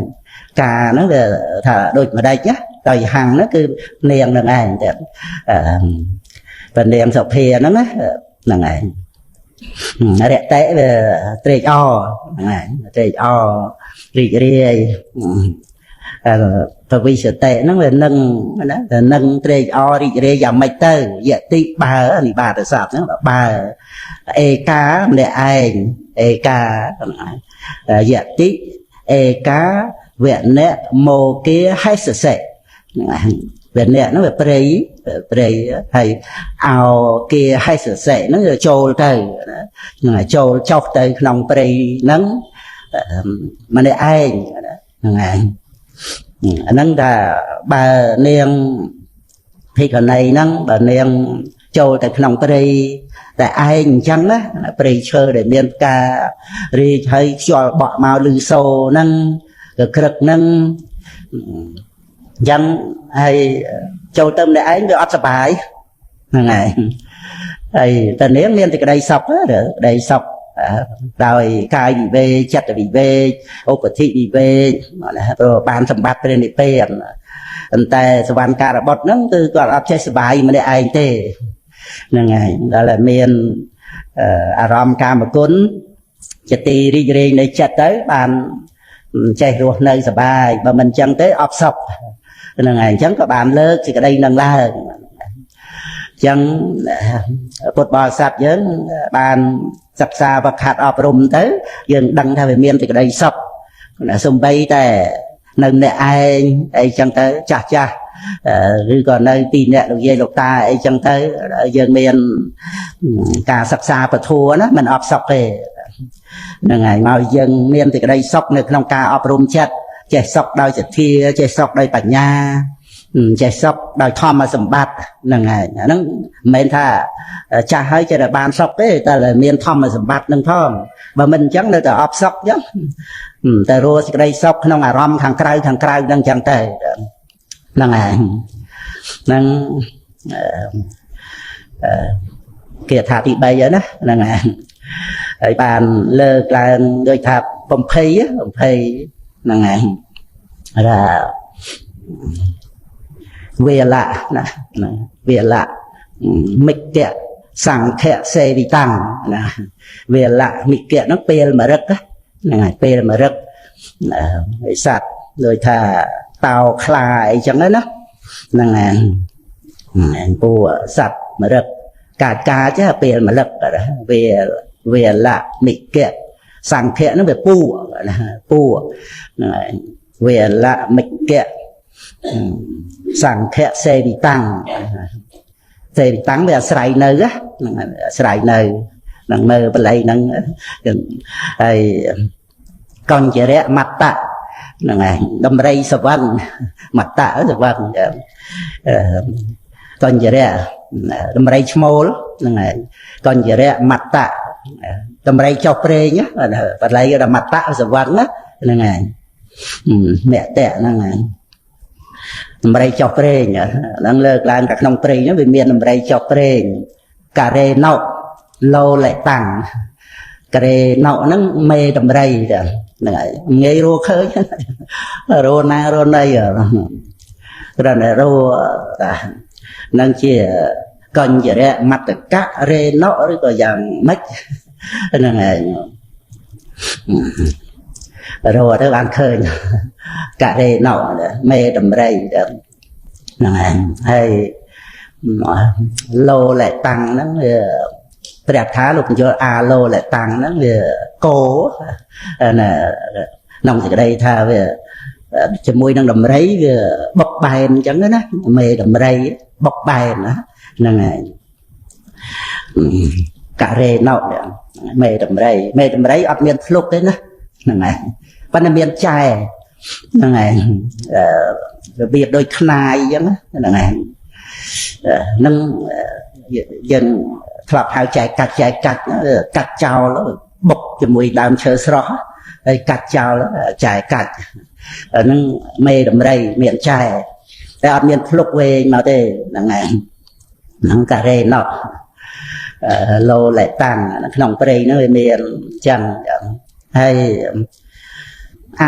ការហ្នឹងវាថាដូចម្ដេចណាតយហង្ហ្នឹងគឺនាងហ្នឹងឯងតែបើនាងសុភាហ្នឹងណាហ្នឹងឯង rẽ tệ về trệ trệ rì rì và vì sự tệ nó về nâng trệ rì rì giảm mạch tơ dạ tí bà thì bà được sạp nó bà ê cá để ai ê cá dạ tí ê cá viện nè mô kia hay sợ sệ viện nè nó về prey hay ao kia hay sợ sệ nó trôi tới trôi chọc tới lòng prey nắng mà để ai nắng là bà niên thì còn này nắng bà niên trôi tới lòng prey tại ai chẳng á prey chơi để miền ca ri hay cho bỏ màu lư sâu nắng cực nâng dân hay châu tâm để ấy được ắt bài này hay tần nếm miên thì cái đây sọc á đây sọc rồi cài bị về chặt bị về ô của thị bị về rồi bàn sầm bát lên để pe anh ta sầm ca là bọt nắng từ còn ấp chơi bài mà để ai tê này đó là miền aram cam một cuốn chặt tì đi đi để chặt tới bàn chạy ruột nơi sờ bài và mình chẳng tới ấp sọc nên ngày chẳng có bàn lớn thì cái đây nâng la chẳng bột bò sạch với bàn sạch xa và hạt ấp rùm tới dừng đăng theo về miền thì cái đây sọc là xung bay tại nâng nè ai chẳng tới chà rồi còn nơi tin nè được dây lục ta ai chẳng tới dừng miền cả sạch xa và thua nó mình ấp sọc về ngày mau dân miền thì cái đây sọc này trong ca ấp rùm chết chạy sọc đôi chạy thia chạy sọc đôi bạch nha chạy sọc đôi thom mà sầm bát ngày nó men tha cha hơi chạy là bàn sọc ấy ta là miền thom mà sầm bát nâng thom và mình chẳng được ấp sọc chứ ta rùa cái đây sọc trong aram thằng cray đang chẳng tệ ngày năng kia thả thì bây giờ đó ngày ở bàn lơ là người thạp bông phê là ngày là về lạ mịch kẹ sang kẹ xe đi tăng về lạ mịch kẹ nó pê mà rất á ngày pê mà rất sạch rồi thà tàu khai chẳng đấy đó là ngày bùa sạch mà rất cả chứ pê mà rất về lạ mịch kẹ sang kẹ nó về pu về lạ mịch kẹ sang kẹ xe đi tăng về sài nơi á sài nơi nằng mơ bên đây nằng con trẻ rẽ mặt tạ nằng đâm ray sập văn mặt tạ sập văn con trẻ rẽ đâm ray small nằng con trẻ rẽ mặt tạ đâm ray chọc rê nhá bên đây là mặt tạ sập văn á nằng mẹ tẹ nằng đâm ray chọc rê nhá nằng lơ lan các nông rê nhá về miền đâm ray chọc rê cà rê nọ lâu lại tăng cà rê nọ nó mê đâm ray rồi nghe rô khơi rô na rô này rồi này rô nâng chia cần gì đấy mặt các rê nọ rồi còn dạng mất này rô đó ăn khơi cả rê nọ mê đầm ray này hay lô lại tăng nó đẹp thá lúc cho lô lại tăng nó cố là nông thì cái đây tha về cho môi năng đầm rấy bọc bài chẳng đó mê đầm rấy bọc bài nữa này cả rê nọ mê đầm rấy ở miền lúc đấy này văn miền trai này việc đôi khai giống này nâng dân thập hào chạy cắt chào nó bọc cho mùi đàm chờ rõ cắt chào nó chạy cắt nâng mê đầm rây miền trai ở miền lúc về mà thế này nâng cà rê nọ lô lại tăng nòng rây nó miền chẳng hay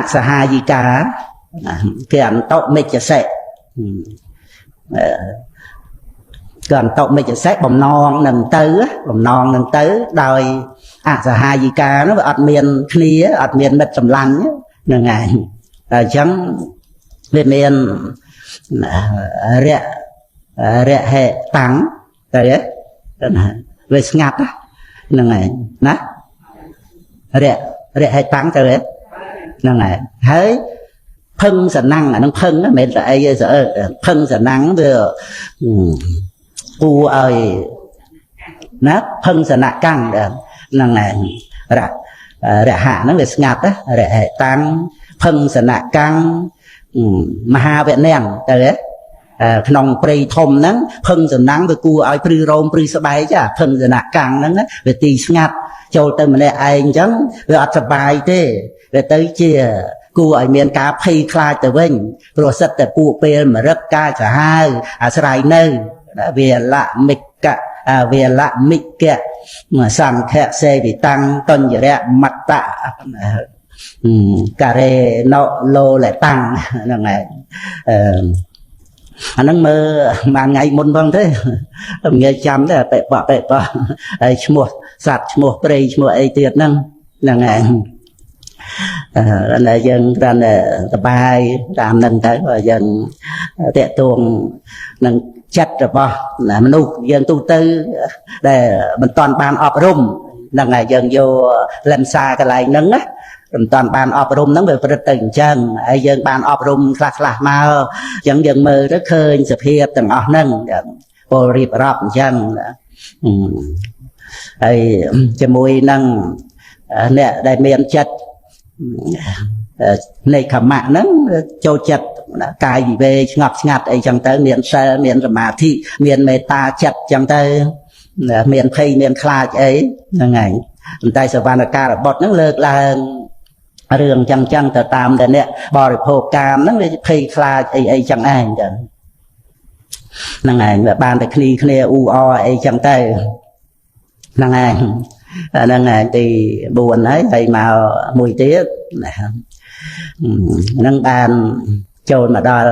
sa ha gì cả cái ảnh tóc mê chả sệ còn tụng mấy chữ xét bầm non nâng tứ đòi xã hai gì cả nó ọt miền khía ọt miền mệt sầm lạnh nâng ngày chẳng về miền rẹ hệ tăng đấy về ngặt nâng ngày nè rẹ hệ tăng đấy nâng ngày thấy phân sản năng là nó phân á mệt là ai giờ phân sản năng vừa u ơi nát phân sản nặng căng nâng này rạ hạ nó về ngặt á rẹ hệ tăng phân sản nặng căng mà ha vẹn nèng đấy nòng prey thom nắng phân sản năng về cu ơi prey rom prey sờ bay chứ phân sản nặng căng nắng về tì ngặt châu tới mình đây ai chẳng về ở sờ bay thế về tới chiaกูไอเมียนกาพายคลายแต่เว้นโปรเซสแต่ปูเปลมารับกาจะให้อาศัยเนื้อเวลามิกะเวลามิกะมาสั่งแค่เซบิตังต้นอยู่แล้วมัตตะกะเรโนโลแหละตังนั่นไงอันนั้นมือมาไงมุนบ้างเท่เงี้ยจำได้เปะปะไอชั่วโมงสัตว์ชั่วโมงเปรย์ชั่วโมงไอเตียนนั่นไงอันนั้นยังตอนสบายตามนั่งtới và dần tệ tuồng năng chất rồi po là mình nuôi dần tu tư để mình toàn ban ọp rum năng ngày dần vô làm xa cái lại nâng á mình toàn ban ọp rum nâng về vật tình chân ai dần ban ọp rum khạc mau dần mơ rất khơi sập hiệp từng ọp nâng bồ riệp rọp chân ai cho mùi nâng nè đại miền chất này khẩm mạng nó châu chật cài gì về ngặt ấy chẳng tới miền sa miền mà thị miền mê ta chật chẳng tới miền phây miền kha ấy ngày tay sờ van ca là bọt nó lợt là đường chẳng tờ tam để nè bò được hồ cam nó phây kha ấy chẳng ai năng ngày và ban để khni u o ấy chẳng tới năng ngày năng ngày thì buồn ấy thầy màu mùi tía năng bàn trồn mà đo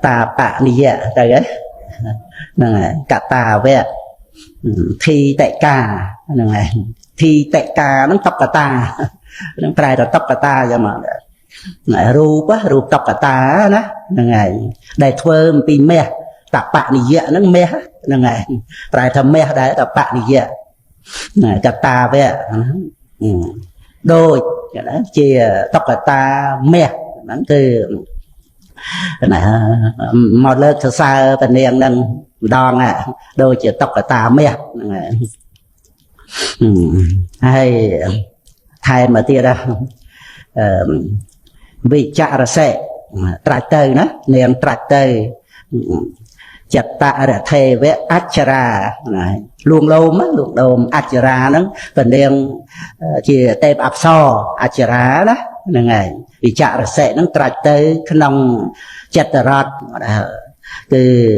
ta bạ đi vậy đây đấy năng cả ta về thi tại ca năng ngày thi tại ca nó tóc cả ta nó phải là tóc cả ta cho mà ru tóc cả ta đó năng ngày đây thơm pi me tập bạ đi vậy nó me năng ngày phải thầm me đấy tập bạ đi vậy cả ta về đôi chia tóc cả ta me nó từ một lớp xa phần niên đang đòn đôi chia tóc cả ta me hay thay mà tia đó vị chạ là sẽ trạch tơi nó niên trạch tơi chặt tạ để thề với achara này luồng lôm achara nó phần đen chỉ tép áp so achara đó là ngày vì chạ là sẽ nó trạch tới cái nòng chặt rọt từ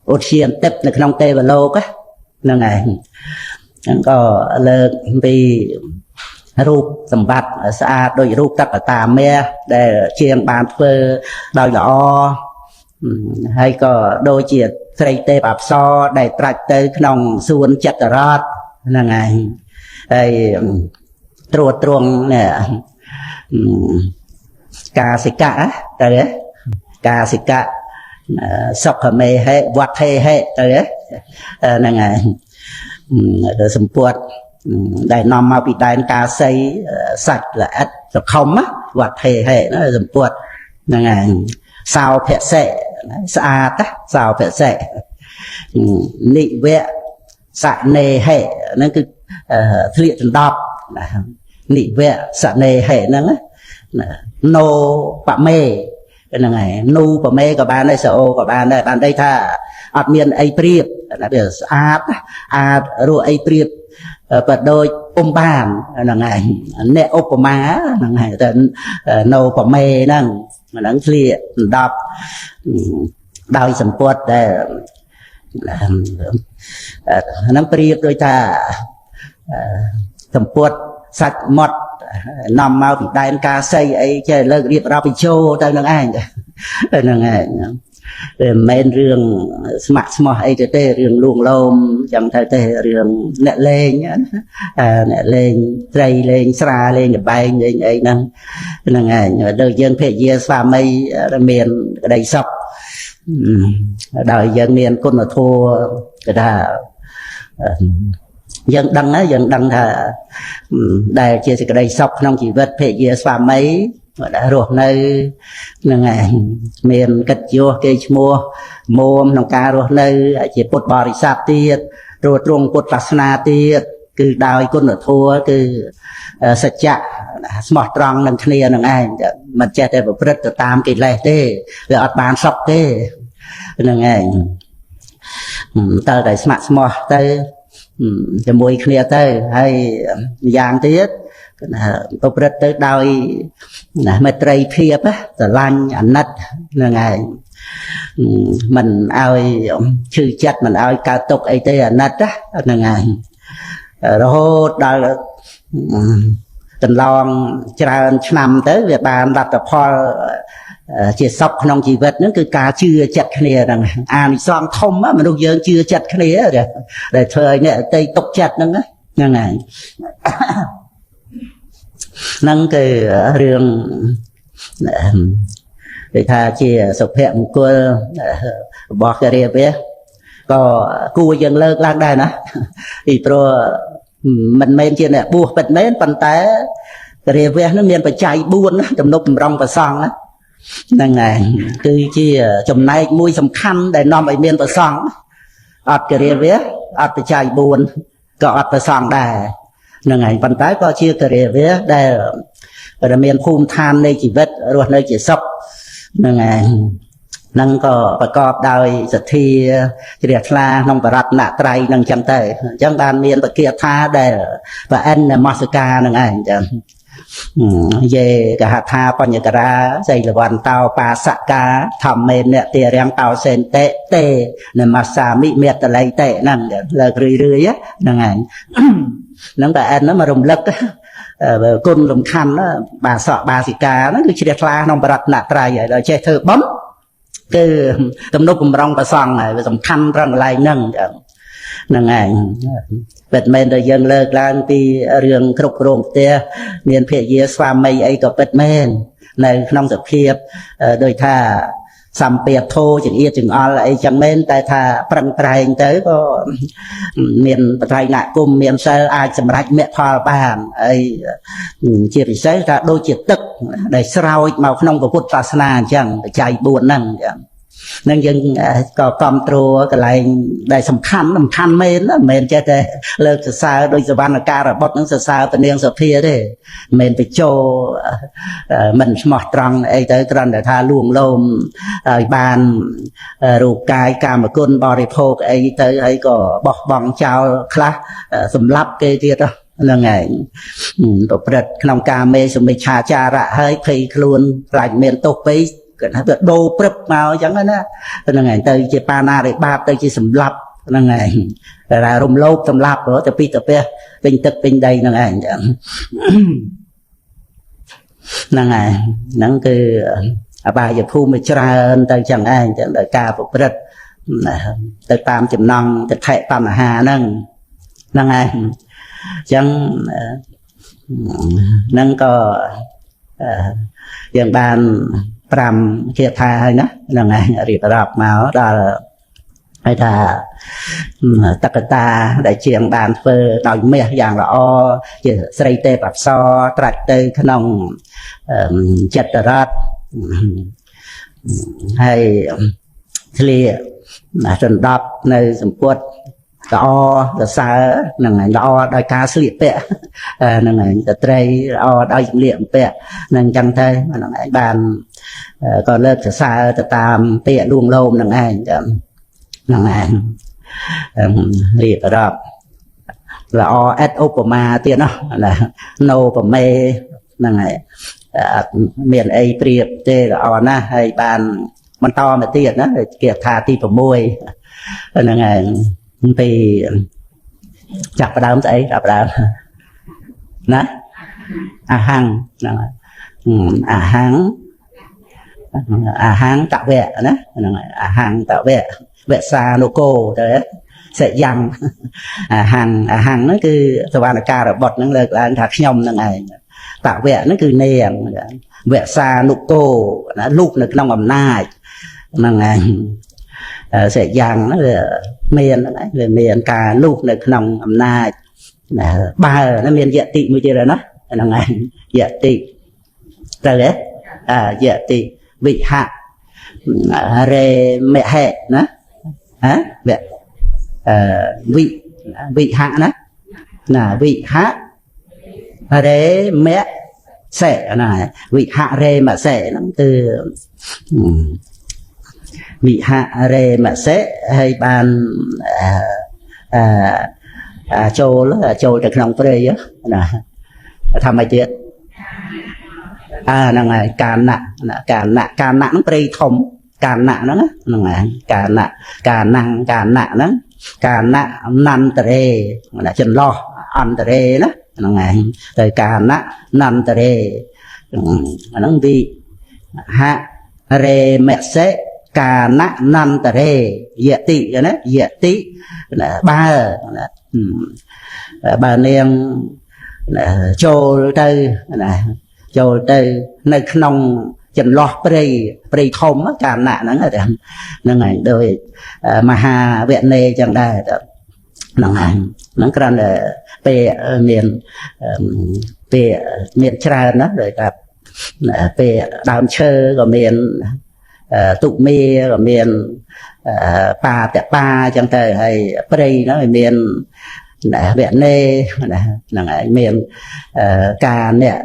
ocean tép là cái nòng tê và lô á là ngày có lơ vìรูปสมบัติสะอาดโดยรูปตักตาแม่ได้เชียงบานเพื่อดอยละอhay có đôi chiếc xây tê bạp so để trạch tới nòng xuân chặt rọt là ngày đây truột truồng nè cà xì cả đấy cà xì cả sọc hầm mê hệ vặt hệ đấy là ngày sầm puột đại nằm mà bị đại cà xây sạch là ếch sọc không á vặt hệ nó sầm puột là ngày sao phệ sệ sa tá sao phệ sệ nị vẹ sạ nề hệ nó cứ thiện đọc nị vẹ sạ nề hệ nó nô bạ mê là ngày nu bạ mê của bạn đây sợ ô của bạn đây tha ọt miền ai priệp là biểu rồi ai priệp bật đôi bàn là ngày nè má là ngày tên nô bạ mê năng mà nó liệt đọc đòi sầm quật để nó priệp đôi ta sầm quật sạch mọt nằm mau bị đại ca xây ấy chơi lơ điệp ra bị chô tay năng ai là ngày men rương smak smart ấy thế rương luồng lôm chẳng thấy thế rương nẹt lên nẹt lên dây lên xa lên bay lên ấy năng năng ngày đời dân phê dê xa mây miền đầy sọc đời dân miền con là thua cái ta dân đăng là đại chia sẻ cái đây sọc trong chỉ vật thể chia xóa mấy đã rồi nơi ngày miền cất vô cây mua mồm nông ca rồi nơi chỉ bột bò đi sạp tiệt rồi trung bột pasna tiệt cứ đào con ở thua cứ sạch chạ smart strong năng kia năng ai mình che để vào rất là tam cái này thế rồi ở bàn sọc thế năng ngày tờ đại smart tới cho mùi kia tới hay giang tiết tôi rất tới đôi mệt rây phiệp á từ lanh ảnh nách là ngày mình ai chư chất mình ai cao tục ấy tê ảnh nách á là ngày rồi đôi tình lòng tràn năm tới việc bàn đặt tập kho chỉ sọc trong chỉ vật nó cứ cá chưa chặt kia rằng anh xong thông á mà lúc giờ chưa chặt kia rồi để thời này tây tục chặt nó nghe này nâng cái riêng để tha chia sọc hẹn của bỏ cái riêng bé có cua dân lơ lang đây nè thì pro mình men chia này buộc bật men bàn tay cái riêng bé nó miền phải chạy buôn tầm nộp rong và xong á năng ngày từ chia chồng này mùi sầm khăn để nom ở miền bờ sông ọt cái riêng bé ọt phải chạy buôn có ọt phải song đài năng ngày bàn tay có chia cái riêng bé đây ở miền phun than đây chỉ vết rồi nơi chỉ sọc năng ngày năng cóประกอบដោយសទ្ធាជ្រះថ្លាក្នុងបរតនត្រ័យនឹងចឹងទៅអញ្ចឹងបានមានបគាថាដែលប្រអិននមស្ការនឹងឯងចឹងយេកហថាបញ្ញការាសីលវន្តោបាសកាធម្មេនតិរាំងតោសេនតេតេនមសាមិមេតលៃតេហ្នឹងលើករឿយហ្នឹងឯងហ្នឹងតែអិនហ្នឹងមករំលឹកគុណសំខាន់បាសកបាសិកាហ្នឹងគឺជ្រះថ្លាក្នុងបរតនត្រ័យហើយដល់ចេះធ្វើបំគឺទំនុកបំរុងប្រសងហើយវាសំខាន់ត្រង់កន្លែងហ្នឹងហ្នឹងឯងពិតមែនដែលយើងលើកឡើងពីរឿងគ្រប់គ្រងផ្ទះមានភរិយាស្វាមីអីក៏ពិតមែននៅក្នុងសភាពដោយថាសម្ពាធធោចង្អៀតចង្អល់អីចឹងមែនតែថាប្រឹងប្រែងទៅក៏មានបត្រៃណគុំមានសិលអាចសម្រេចមគ្គផលបានហើយជាពិសេសថាដូចជាទឹកដែលស្រោចមកក្នុងពុទ្ធសាសនាអញ្ចឹងបច្ច័យ4ហ្នឹងអញ្ចឹងនឹងយើងក៏គ្រប់គ្រងកន្លែងដែលសំខាន់មែនណាមិនមែនចេះតែលើកសរសើរដោយសវណ្ណការបុត្រនឹងសរសើរពនាងសភាទេមិនមែនទៅចូលមិនស្មោះត្រង់អីទៅគ្រាន់តែថាលួងលោមឲ្យបានរូបកាយកាមគុណបរិភោគអីទៅហើយក៏បោះបង់ចោលខ្លះសម្លាប់គេទៀតហ្នឹងឯងប្រព្រឹត្តក្នុងការមេសមិច្ឆាចារៈហើយភ័យខ្លួនខ្លាចមានទោសពេកគាត់ថាវាដូរព្រឹបមកអញ្ចឹងណាហ្នឹងឯងទៅជាបាណារិបាបទៅជាសម្លាប់ហ្នឹងឯងតែរំលោភសម្លាប់ទៅពីទៅពេះពេញទឹកពេញដីហ្នឹងឯងអញ្ចឹងហ្នឹងឯងហ្នឹងគឺអបាយភូមិច្រើនទៅអញ្ចឹងឯងចឹងដោយការប្រព្រឹត្តទៅតាមចំណង់ទិដ្ឋិបញ្ហាហ្នឹងហ្នឹងឯងអញ្ចឹងហ្នឹងក៏យើងបាន5គាថាហើយណាហ្នឹងឯងរៀបរាប់មកដល់ហើយថាតកតាដែលជាងបានធ្វើដោយមាសយ៉ាងល្អជាស្រីទេពអប្សរត្រាច់ទៅក្នុងចិត្តរតហើយធ្លាសណ្ដប់នៅសម្ពុតល្អសរសើរហ្នឹងឯងល្អដោយការស្លៀកពាក់ហ្នឹងឯងស្ត្រីល្អដោយសម្លៀកបំពាក់ហ្នឹងអញ្ចឹងទៅហ្នឹងឯងបានក៏លើកសរសើរទៅតាមពាក្យលួងលោមហ្នឹងឯងហ្នឹងឯងរៀបរាប់ល្អអិតឧបមាទៀតណាណូប្រមេហ្នឹងឯងមានអីប្រៀបទេល្អណាស់ហើយបានបន្តមកទៀតណាគេថាទី6ហ្នឹងឯងពីចាប់ផ្ដើមស្អីចាប់ផ្ដើមណាអាហាំងហ្នឹងអាហាំង à hang tạo vẽ nè à hang tạo vẽ vẽ xa nô cô đấy sẽ dăng hàng nó cứ tao ban là ca rồi bọt nó là thật nhom là ngày tạo vẽ nó cứ nè vẽ xa nụ cô nó lúc nó trong ẩm nai mà ngày sẽ dăng nó là miền về miền cả lúc nó trong ẩm nai ba nó miền dạ tị mới chưa rồi nó là ngày dạ tị rồi đấy dạ tị vị hạ rê mẹ hệ nó hả vậy vị hạ đó là vị hạ rê mẹ sẻ là vị hạ rê mà sẻ nó từ vị hạ rê mà sẻ hay bàn châu là châu được lòng đây á là tham ai tiết là ngày càn nặng nó đây thông càn nặng đó là ngày càn nặng đó càn nặng năn tề là chân lo ăn tề đó là ngày từ càn nặng năn tề nó bị hạ rê mẹ sẽ càn nặng năn tề dễ tị đó dễ tị là ba niên châu tây nơi nông chân lo prey thom á càn nạ nó ngày đôi mà hà viện này chẳng đại nó cần là về miền trà nó rồi gặp về đàm chơi của miền tụ mê của miền pa chẳng thể hay prey nó miền viện này là miền cà nè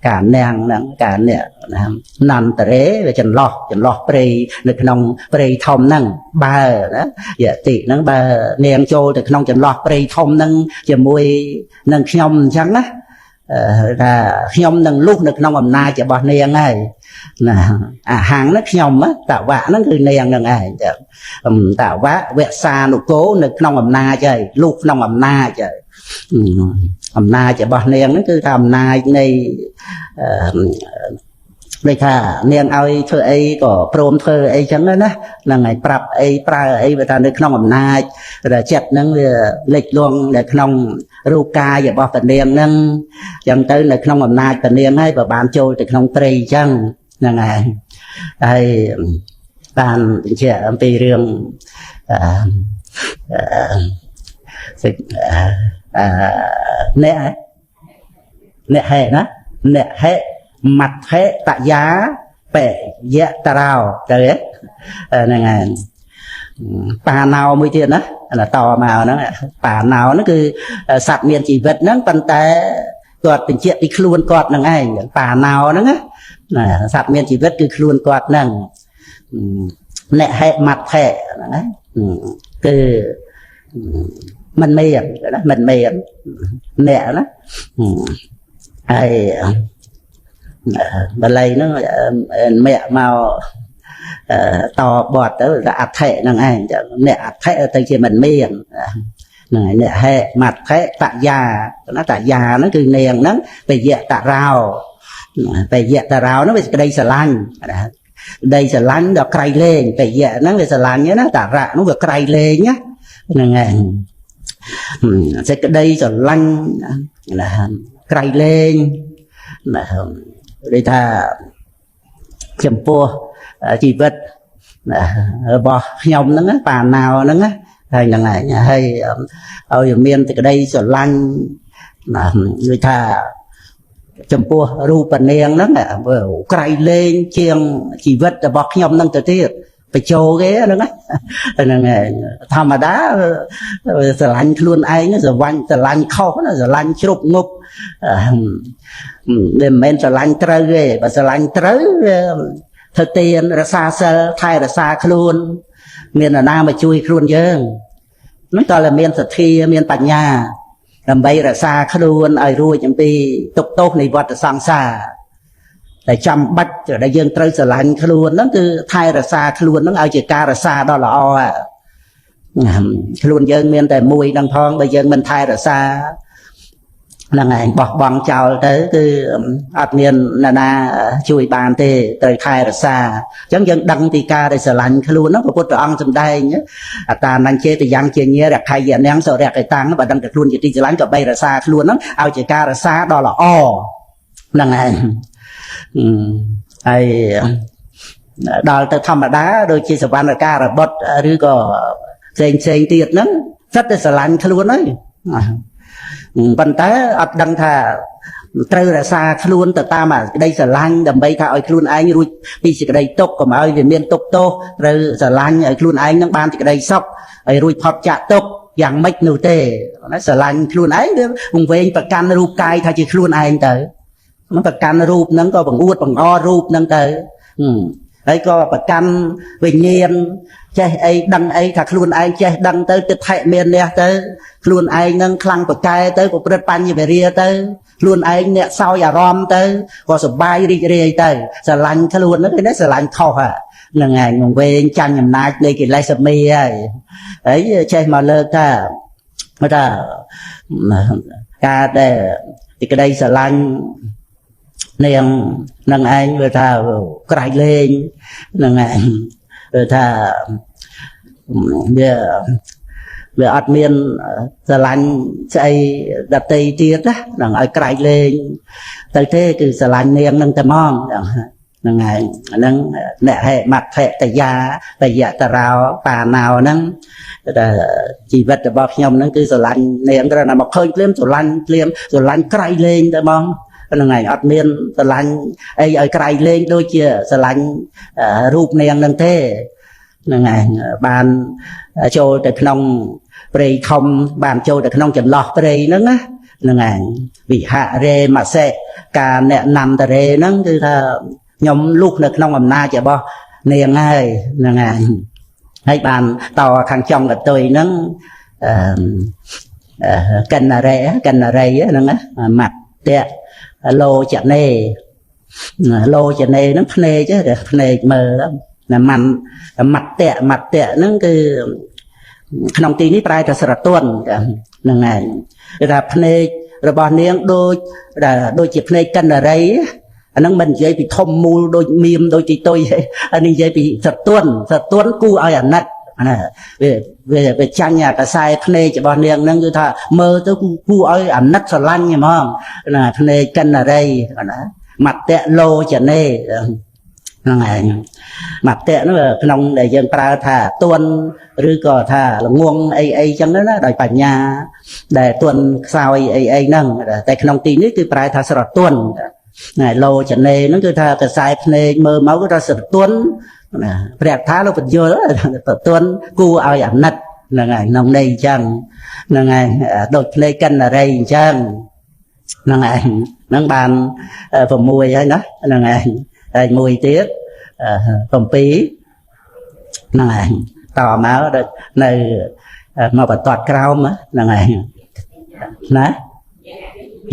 cà nang cà nè nằm tề về chân lo prey được nông prey thom năng ba đó dạ tị năng ba nèn trôi được nông chân lo prey thom năng chè mùi năng nhom trắng á là nhom năng lúc được nông ẩm na chè bọt nèn này là hàng nó nhom á tạo vạ nóคือnèn năng này tạo vạ vẹt xa nụ cố được nông ẩm na chơi lúc nông ẩm na chơi ẩm na chè bọt nèn nóคือẩm na này đây thà niên ai thưa ấy có prom thưa ấy chẳng đó là ngày prap ấy pra ấy về ta được nông ẩm na rồi chặt nâng lịch luôn để nông ruka và bao phần niên nâng chẳng tới được nông ẩm na phần niên ấy và bàn trôi được nông trì chẳng là ngày đây bàn trẻ tì riêng nè hệ đó nè hệ mặt hệ tạ giá bẻ dạ tà rào đấy này ngày bà nào mới tiền đó là tò màu nó bà nào nó cứ sạp miền chỉ vật nó bàn tay quạt tình chuyện đi luôn quạt là ngay bà nào nó á sạp miền chỉ vật cứ luôn quạt nè nè hệ mặt hệ cứ mình miền nè đó ai bà lấy nó mẹ màu to bọt đó là ạt thệ năng anh nè ạt thệ từ khi mình miền nè hệ mặt thệ tạ già nó tạ già nó cứ nền nó về dạ tạ rào nó về đây xà lanh đó cày lên về dạ nó về xà lanh nhé nó tạ rạ nó vừa cày lên nhá nè sẽ cái đây xà lanh là cày lên đây ta chấm po chỉ vật bò nhom nó bà nào nó hay là ngày hay ở miền thì cái đây sờ lanh là người ta chấm po ru bản neng nó vừa cày lên chiêng chỉ vật bò nhom năng tự tiệt phải trâu ghé nó là ngày tham mà đá sờ lanh luôn ai nó sờ lanh khó nó sờ lanh chụp ngục để men sờ lanh trơ ghê và sờ lanh trơ thực tiền là xa sơ thay là xa luôn miền là nam mà chui luôn chứ nó cho là miền thật thi miền bạch nhà làm bây là xa luôn ai ruồi chẳng bị tục tốt này vật là sang xa để chăm bách rồi đây dân trơ sờ lanh luôn nó cứ thay là xa luôn nó ai chỉ ca là xa đó là o luôn dân miền tại mùi đằng thon bây giờ mình thay là xa năng ngày bỏ băng chào tới cứ ắt miền na chui bàn tê tới khai là xa chẳng dân đăng thì ca để sờ lạnh luôn nó có bút ăn trong đây nhé ta năng chế thì giang chế nhé đặt khai diện nén sợ đẹp cái tăng nó và đăng được luôn chỉ sờ lạnh cả bay là xa luôn nó ao chỉ ca là xa đó là o năng ngày ai đó là thầm mà đá đôi khi sờ van là ca là bớtឬក៏ផ្សេងទៀតហ្នឹងrất là sờ lạnh luôn đấyប៉ុន្តែអត់ដឹងថាត្រូវរក្សាខ្លួនទៅតាមក្តីស្រឡាញ់ដើម្បីថាឲ្យខ្លួនឯងរួចពីសេចក្តីទុក្ខកុំឲ្យវាមានទុក្ខទោសត្រូវស្រឡាញ់ឲ្យខ្លួនឯងនឹងបានសេចក្តីសុខឲ្យរួចផុតចាកទុក្ខយ៉ាងម៉េចនោះទេណាស្រឡាញ់ខ្លួនឯងវាវង្វេងប្រកាន់រូបកាយថាជាខ្លួនឯងទៅមិនប្រកាន់រូបហ្នឹងក៏បង្អួតបង្អរូបហ្នឹងទៅហើយក៏ប្រកាន់វិញ្ញាណចេះអីដឹងអីថាខ្លួនឯងចេះដឹងទៅទឹកថែមាននេះទៅខ្លួនឯងនឹងខ្លាំងប្រកែទៅប្រព្រឹត្តបញ្ញវេរាទៅខ្លួនឯងអ្នកសោយអារម្មណ៍ទៅក៏សុបាយរីករាយទៅស្រឡាញ់ខ្លួនហ្នឹងគេស្រឡាញ់ខុសហ្នឹងឯងមកវែងចាញ់អំណាចនៃកិលេសមីហើយចេះមកលើកថាការដែលទីក្តីស្រឡាញ់នាងនឹងឯងវាថាក្រៃលែងនឹងឯងវាថាវាអត់មានស្រឡាញ់ស្អីដតីទៀតណានឹងឲ្យក្រៃលែងទៅទេគឺស្រឡាញ់នាងនឹងតែហ្មងហ្នឹងហើយអាហ្នឹងអ្នកហេមត្ថតយាតយតរោបាណោហ្នឹងតែជីវិតរបស់ខ្ញុំហ្នឹងគឺស្រឡាញ់នាងគ្រាន់តែមកឃើញភ្លាមស្រឡាញ់ក្រៃលែងតែហ្មងហ្នឹងហើយអត់មានស្រឡាញ់អីឲ្យក្រៃលែងដូចជាស្រឡាញ់រូបនាងហ្នឹងទេហ្នឹងហើយបានចូលទៅក្នុងព្រៃធំបានចូលទៅក្នុងចន្លោះព្រៃហ្នឹងណាហ្នឹងហើយវិហរេមសេការអ្នកនំតរេហ្នឹងគឺថាខ្ញុំលុះនៅក្នុងអំណាចរបស់នាងហើយហ្នឹងហើយបានតខាងចំកតុយហ្នឹងកិនរេហ្នឹងណាម៉ាត់តេលោចនេហ្នឹងភ្នែកភ្នែកមើលណាម៉ាត់តេហ្នឹងគឺក្នុងទីនេះប្រែថាស្រទន់ហ្នឹងហើយគឺថាភ្នែករបស់នាងដូចជាភ្នែកកិនរីអាហ្នឹងមិននិយាយពីធំមូលដូចមៀមដូចទីតុយអានេះនិយាយពីស្រទន់គូឲ្យអាណិតណាវាចាញ់អាកសែភ្នែករបស់នាងហ្នឹងគឺថាមើលទៅគូឲ្យអាណិតស្រឡាញ់ហ្មងណាភ្នែកកិនរីណាមត្តៈលោចនេហ្នឹងឯងមត្តៈនោះក្នុងដែលយើងប្រើថាទន់ឬក៏ថាល្ងងអីចឹងណាដោយបញ្ញាដែលទន់ខ្សោយអីហ្នឹងតែក្នុងទីនេះគឺប្រែថាស្រទន់ណាលោចនេហ្នឹងគឺថាកសែភ្នែកមើលមកគឺថាស្រទន់ណាព្រះថាលោកបញ្យល់ទន់គូឲ្យអាណិតហ្នឹងហើយក្នុងន័យអញ្ចឹងហ្នឹងហើយដូចភ្នែកកិនរីអញ្ចឹងហ្នឹងហើយហ្នឹងបាន6ហើយណាហ្នឹងហើយហើយមួយទៀត7ហ្នឹងហើយតមកនៅមកបន្ទាត់ក្រោមហ្នឹងហើយណា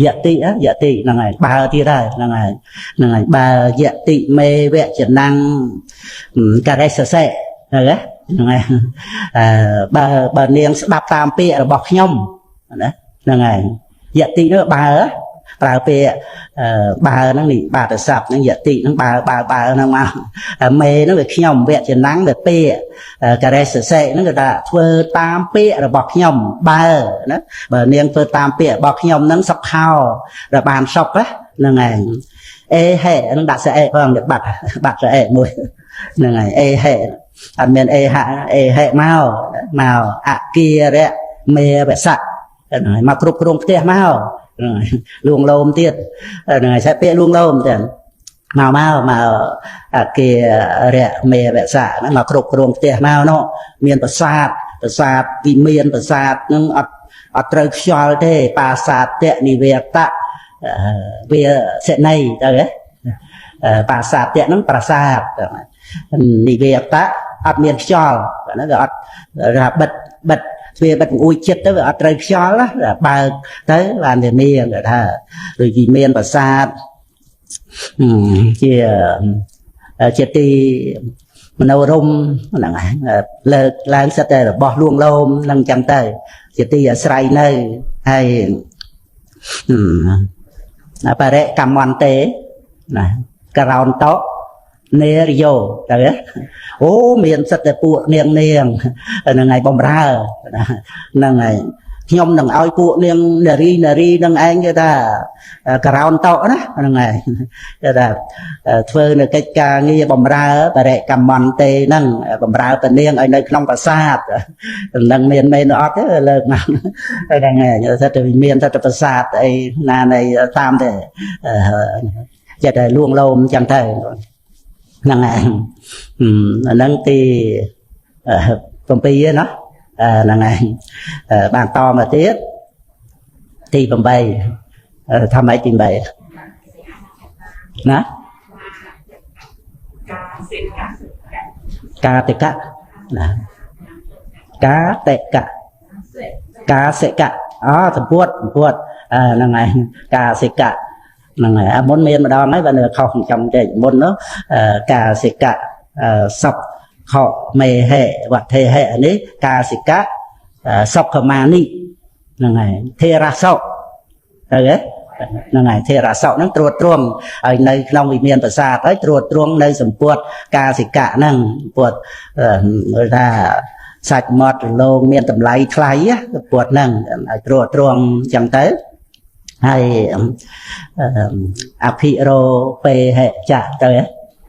យតិហ្នឹងហើយបើទៀតហើយហ្នឹងហើយបើយតិមេវចនាំងការេសសេហ្នឹងហើយបើនាងស្ដាប់តាមពាក្យរបស់ខ្ញុំណាហ្នឹងហើយយតិនោះបើប្រើពាក្យបើហ្នឹងនេះបាតស័ព្ទហ្នឹងយតិហ្នឹងបើហ្នឹងមកមេហ្នឹងវាខ្ញុំវចនាំងវាពាក្យការេសសេហ្នឹងគឺថាធ្វើតាមពាក្យរបស់ខ្ញុំបើណាបើនាងធ្វើតាមពាក្យរបស់ខ្ញុំហ្នឹងសុខហោរបានសុខហ្នឹងឯងអេហេហ្នឹងដាក់សអេផងបាត់សអេមួយហ្នឹងហើយអេហេអត់មានអេហេមកអគារៈមេវស័កហ្នឹងហើយមកគ្រប់គ្រងផ្ទះមកលួងលោមទៀតហ្នឹងហើយសេពាក្យលួងលោមទៀតមកអគារៈមេវស័កហ្នឹងមកគ្រប់គ្រងផ្ទះមកនោះមានប្រាសាទពីមានប្រាសាទហ្នឹងអត់ត្រូវខ្យល់ទេបាសាទៈនិវេតៈវាសេនីទៅបាសាទៈហ្នឹងប្រាសាទនិវេតៈអត់មានខ្យល់ហ្នឹងវាអត់បិទទ្វារបិទអួយចិត្តទៅវាអត់ត្រូវខ្យល់បើកទៅបានវាមានគេថាដូចជាមានប្រាសាទជាទីមនោរម្យហ្នឹងហើយលើកឡើងសិតតែរបស់លួងលោមហ្នឹងចឹងទៅជាទីអាស្រ័យនៅហើយ បរិកម្មន្ទេណាក្រោនតោនេរយោទៅអូមានសិតតែពួកនាងហ្នឹងហើយបំរើហ្នឹងហើយខ្ញុំនឹងឲ្យពួកនាងនារីនឹងឯងគេថាក្រោនតោណាហ្នឹងហើយគេថាធ្វើនៅកិច្ចការងារបម្រើបរិកម្មន្ទេហ្នឹងបម្រើពនាងឲ្យនៅក្នុងប្រាសាទនឹងមានមែនអត់ទេលើកមកហ្នឹងហើយសិតតែមានសិតតែប្រាសាទអីណានៃតាមតែចិត្តតែលួងលោមចឹងទៅហ្នឹងហើយអាហ្នឹងទី7ណាហ្នឹងហើយបានតមកទៀតទី8ថាម៉េចទី8ណាកាតិកៈណាកាតិកៈកាសិកៈសម្ពុតហ្នឹងហើយកាសិកៈហ្នឹងហើយមុនមានម្ដងហើយបើនៅខុសចំតិចមុននោះកាសិកៈសពខមេហេវត្ថេហេនេះកាសិកៈសុខមានិហ្នឹងហើយធេរសោទៅហ្នឹងហើយធេរសោហ្នឹងត្រួតត្រងឲ្យនៅក្នុងវិមានប្រាសាទហើយត្រួតត្រងនៅសម្ពុតកាសិកៈហ្នឹងសម្ពុតថាសាច់មាត់រលោងមានតម្លៃថ្លៃសម្ពុតហ្នឹងឲ្យត្រួតត្រងអញ្ចឹងទៅហើយអភិរោពេហេចៈទៅ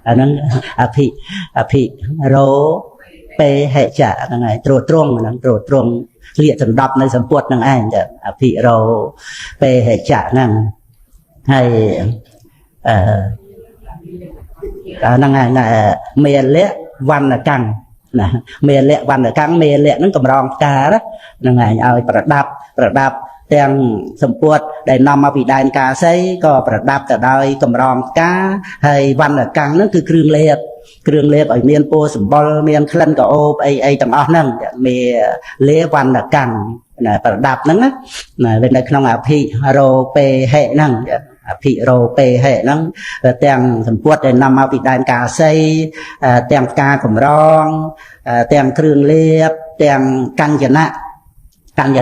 អាហ្នឹងអភិរោពេហេចៈហ្នឹងហើយត្រួតត្រងហ្នឹងត្រួតត្រងស្លៀកដណ្ដប់នៅសម្ពុតហ្នឹងឯងទៅអភិរោពេហេចៈហ្នឹងហើយហ្នឹងហើយមេលៈវណ្ណកាំងណាមេលៈវណ្ណកាំងមេលៈហ្នឹងកម្រងផ្កាហ្នឹងហើយឲ្យប្រដាប់ទាំងសម្ពុតដែលនាំមកពីដែនកាសីក៏ប្រដាប់ទៅដោយកម្រងផ្កាហើយវណ្ណកាំងហ្នឹងគឺគ្រឿងលេបឲ្យមានពណ៌សម្បុរមានក្លិនក្រអូបអីទាំងអស់ហ្នឹងមេលេវណ្ណកាំងណាប្រដាប់ហ្នឹងណាវានៅក្នុងអភិរោពេហេហ្នឹងអភិរោពេហេហ្នឹងទាំងសម្ពុតដែលនាំមកពីដែនកាសីទាំងផ្កាកម្រងទាំងគ្រឿងលេបទាំងកញ្ញ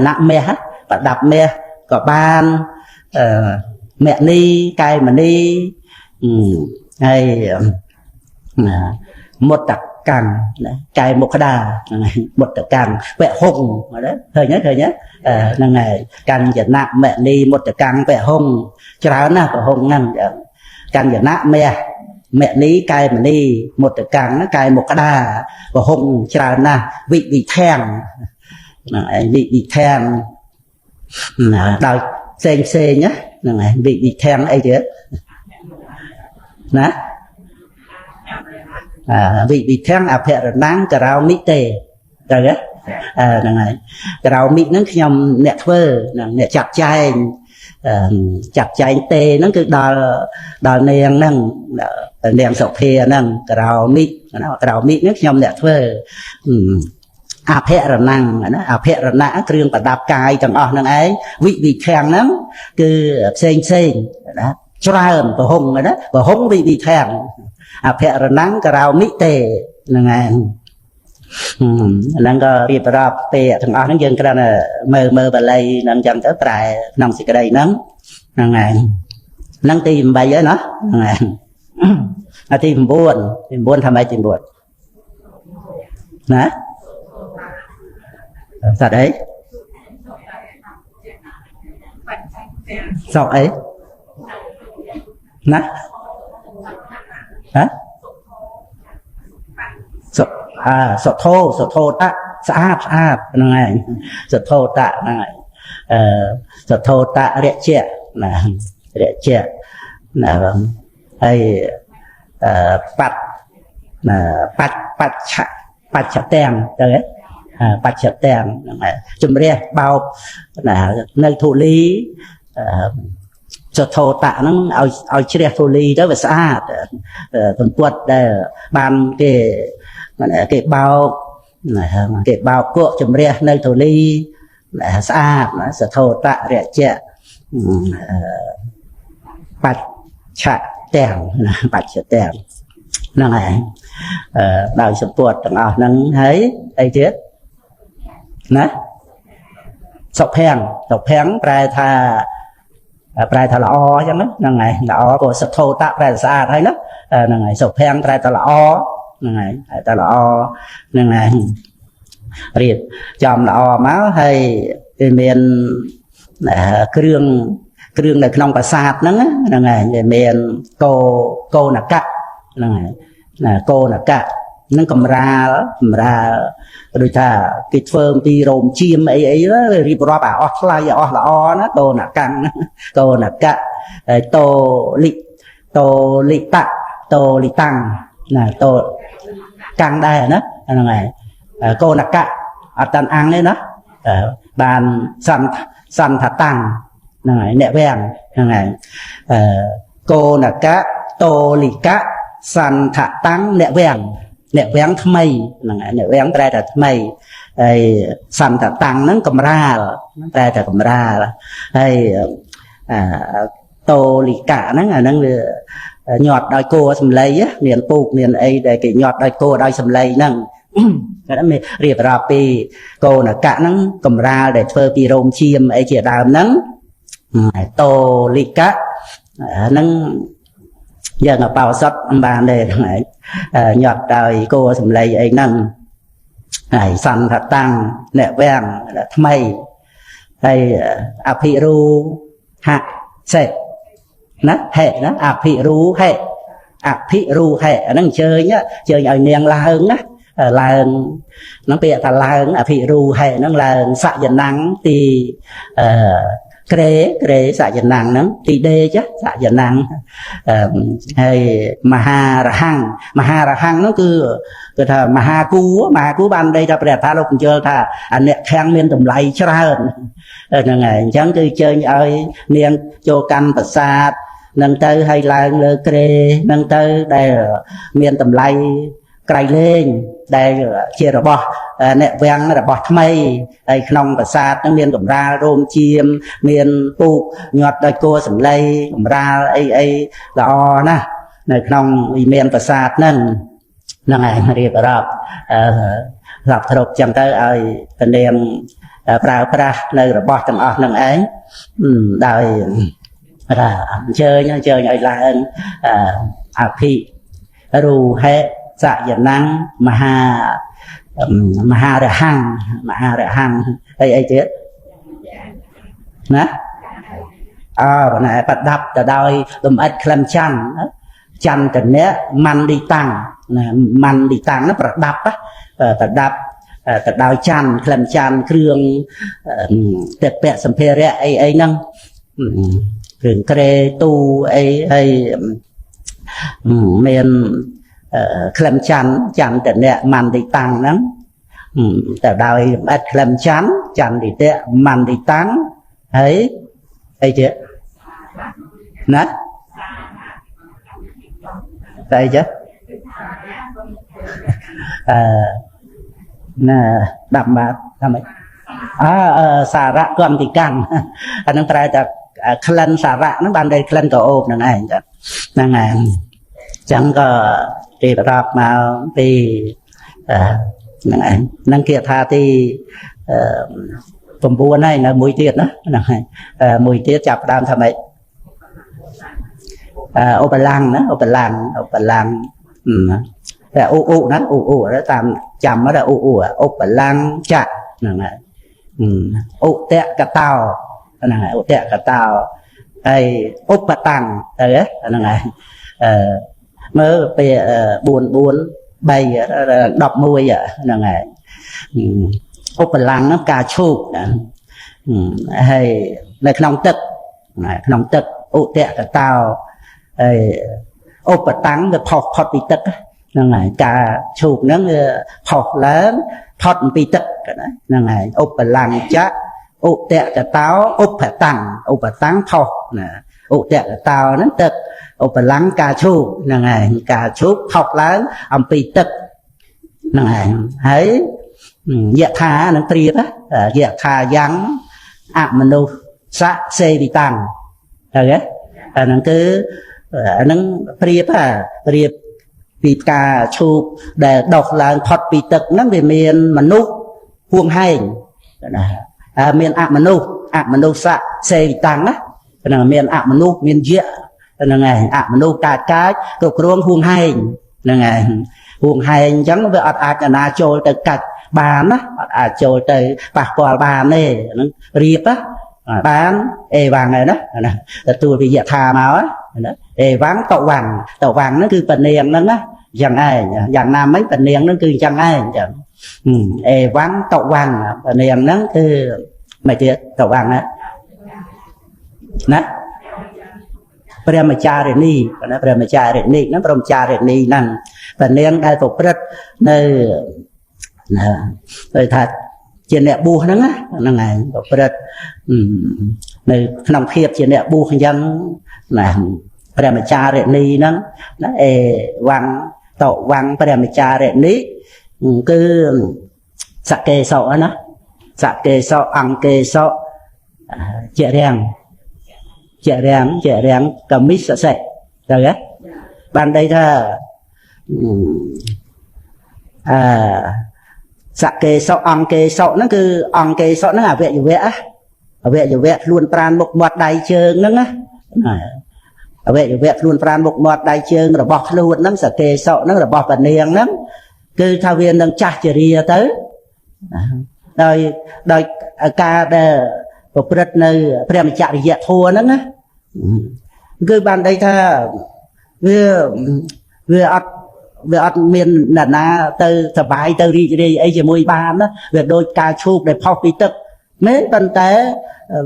ណៈមាសប្រដាប់មាសក៏បានមនីកែមនីហើយមុតតកាំងកែមុខដាមុតតកាំងវៈហុងឃើញហ្នឹងហើយកញ្ញណៈមនីមុតតកាំងវៈហុងច្រើនណាស់វៈហុងហ្នឹងកញ្ញណៈមាសមនីកែមនីមុតតកាំងកែមុខដាវៈហុងច្រើនណាស់វិធាំងហ្នឹងឯងវិធាំងដោយផ្សេងហ្នឹងហើយវិធាំងអីទៀតណាវិធាំងអភរណੰករោមិទេទៅហ្នឹងហើយករោមិហ្នឹងខ្ញុំអ្នកធ្វើអ្នកចាត់ចែងទេហ្នឹងគឺដល់នាងហ្នឹងនាងសុភាហ្នឹងករោមិហ្នឹងខ្ញុំអ្នកធ្វើអភរណੰណាអភរណៈគ្រឿងប្រដាប់កាយទាំងអស់ហ្នឹងឯងវិធាំងហ្នឹងគឺផ្សេងណាច្រើនប្រហុងណាប្រហុងវិធាំងអភរណੰករោមិទេហ្នឹងឯងហ្នឹងក៏រៀបរាប់ពេលទាំងអស់ហ្នឹងយើងគ្រាន់តែមើលបាលីហ្នឹងចឹងទៅប្រែក្នុងសេចក្តីហ្នឹងហ្នឹងឯងហ្នឹងទី8ហើយណាហ្នឹងឯងទី9ថាម៉េចទី9ណាសត្វអីសក់អីណាហ៎សុទ្ធោតស្អាតហ្នឹងឯងសុទ្ធោតហ្នឹងឯងសុទ្ធោតរជ្ជៈណារជ្ជៈណាហើយបច្ចៈទាំងទៅបច្ចៈទាំងហ្នឹងហើយជំរះបោកណានៅធូលីសុទ្ធោតហ្នឹងឲ្យជ្រះធូលីទៅវាស្អាតសម្ពុតដែលបានគេបោកគក់ជំរះនៅធូលីស្អាតសុទ្ធោតរជ្ជៈបច្ចៈទាំងណាបច្ចៈទាំងហ្នឹងហើយដោយសម្ពុតទាំងអស់ហ្នឹងហើយអីទៀតណាសុភាំងប្រែថា ប្រែថាល្អអញ្ចឹងហ្នឹងហើយល្អក៏សទ្ធោតប្រែស្អាតហើយណាហ្នឹងហើយសុភ័ងប្រែថាល្អហ្នឹងហើយតែល្អហ្នឹងហើយរៀបចំល្អមកហើយវាមានគ្រឿងនៅក្នុងប្រាសាទហ្នឹងហ្នឹងហើយវាមានកោនកៈហ្នឹងហើយកោនកៈនឹងកំរាលដូចថាគេធ្វើអំពីរោមជៀមអីរៀបរាប់អស់ថ្លៃអស់ល្អណាកោនកៈកោនកៈហើយតូលិតៈតូលិតាំងណាតូកាំងដែរណាហ្នឹងហើយកោនកៈអត់តាន់អាំងទេណាបានសន្ធតាំងហ្នឹងហើយអ្នកវាំងហ្នឹងហើយកោនកៈតូលិកៈសន្ធតាំងអ្នកវាំងថ្មីហ្នឹងហើយអ្នកវាំងប្រែថាថ្មីហើយសន្ធតាំងហ្នឹងកំរាលប្រែថាកំរាលហើយតូលិកៈហ្នឹងអាហ្នឹងវាញាត់ដោយគោសំឡីមានពូកមានអីដែលគេញាត់ដោយគោដោយសំឡីហ្នឹងគាត់មានរៀបរាប់ពីកោនកៈហ្នឹងកំរាលដែលធ្វើពីរោមឈាមអីជាដើមហ្នឹងតូលិកៈហ្នឹងយើងអបោសុតបានទេហ្នឹងញាត់ដោយគោសំឡីអីហ្នឹងហើយសន្ធតាំងអ្នកវាំងថ្មីហើយអភិរូហៈសេណាហេណាអភិរូហេអាហ្នឹងអញ្ជើញឲ្យនាងឡើងណាឡើងហ្នឹងពាក្យថាឡើងអភិរូហេហ្នឹងឡើងសយណាំងទីក្រេសយណាំងហ្នឹងទីដេកសយណាំងហើយមហារហង្គហ្នឹងគឺថាមហាគូបានន័យថាព្រះថាលោកបញ្យល់ថាអអ្នកខាំងមានតម្លៃច្រើនហ្នឹងហើយអញ្ចឹងគឺជើញឲ្យនាងចូលកាន់ប្រាសាទនឹងទៅឲ្យឡើងលើក្រេនឹងទៅដែលមានតម្លៃក្រៃលែងដែលជារបស់អ្នកវាំងរបស់ថ្មីហើយក្នុងប្រាសាទនឹងមានកម្រាលរោមជៀមមានពូកញាត់ដោយគោសំឡីកម្រាលអីល្អណាស់នៅក្នុងវិមានប្រាសាទហ្នឹងឯងរៀបរាប់រាប់គ្រប់ចឹងទៅឲ្យកនាងប្រើប្រាស់នៅរបស់ទាំងអស់ហ្នឹងឯងដោយអញ្ជើញឲ្យឡើងអភិរូហេសយណាំងមហារហង្គអីទៀតណាណែប្រដាប់ទៅដោយលំអិតក្លិនច័ន្ទចន្ទនៈមណ្ឌិតាំងណាមណ្ឌិតាំងណាប្រដាប់ទៅដោយច័ន្ទក្លិនច័ន្ទគ្រឿងទេពៈសម្ភារៈអីហ្នឹងគ្រឿងក្រេទូអីហើយមានក្លិមច័ន្ទតនៈមណ្ឌិតាំងហ្នឹងទៅដោយអិតក្លិមច័ន្ទចន្ទិតៈមណ្ឌិតាំងហើយអីទៀតណាតែអីចឹងណាដាក់មកថាម៉េចសារៈគន្តិកម្មអាហ្នឹងប្រែថាក្លិនសារៈហ្នឹងបានតែក្លិនក្រអូបហ្នឹងឯងហ្នឹងហើយអញ្ចឹងក៏គេប្រាប់មកពីហ្នឹងឯងហ្នឹងគេថាទី9ហើយនៅមួយទៀតណាហ្នឹងហើយមួយទៀតចាប់ផ្ដើមថាម៉េចឧបលាំងណាឧបលាំងតែឧណាឧតាមចាំមកឧឧបលាំងចៈហ្នឹងហើយឧតកតោហ្នឹងហើយឧតកតោហើយឧបតាំងទៅហ្នឹងហើយមើលពេល4 3 11ហ្នឹងហើយឧបលាំងហ្នឹងការឈូកហើយនៅក្នុងទឹកឧតកតោហើយឧបតាំងវាផុសផុតពីទឹកហ្នឹងហើយការឈូកហ្នឹងវាផុសឡើងផុតពីទឹកហ្នឹងហើយឧបលាំងចៈឧតកតោឧបតាំងផុសណាឧតកតោហ្នឹងទឹកឧបលាំងការឈូកហ្នឹងហើយការឈូកផុសឡើងអំពីទឹកហ្នឹងហើយយថានឹងព្រាបយថាយ៉ាងអមនុស្សសេវិតាំងហើយអាហ្នឹងគឺអាហ្នឹងព្រាបពីផ្កាឈូកដែលដុះឡើងផុតពីទឹកហ្នឹងវាមានមនុស្សហួងហែងណាមានអមនុស្សសេវិតាំងណា là miền ạ mà núp miền dịa là ngày ạ mà núp cả cái cục ruộng huồng hành là ngày huồng hành chẳng về ạt cả na trôi từ cạch bàn á trôi từ bạc quả bàn này riệp á bán vàng này đó tôi bị dẹt thà máu á vắng tàu vàng nó cứ phần niềng nó á chẳng ai chẳng nam mấy phần niềng nó cứ chẳng ai vắng tàu vàng phần niềng nó cứ mày tiệt tàu vàng á nè Brahmachari Brahmachari nó Brahmachari năng phần niềng đại phục rất nơi thật chuyện nè bu nó á nó ngày phục rất nơi nông nghiệp chuyện nè bu dân là Brahmachari nó vàng tàu vàng Brahmachari cứ sake sọ ăn kê sọ chè rang cầm mít sạch sạch rồi á ban đây là sake sọ ăn kê sọ nó cứ ăn kê sọ nó vẽ luôn pran một mọt đầy chương nó á vẽ luôn pran một mọt đầy chương rồi bọt luôn nó sake sọ nó rồi bọt vào niềng lắm cứ thao viên đang chặt chì tới đôi ca để một rất nơi Brahmachari dạy thua nó á cứ ban đây tha về ọt miền là na từ thập bài từ đi ấy chỉ mùi ba đó về đôi ca chụp để phao bị tức mấy vấn tế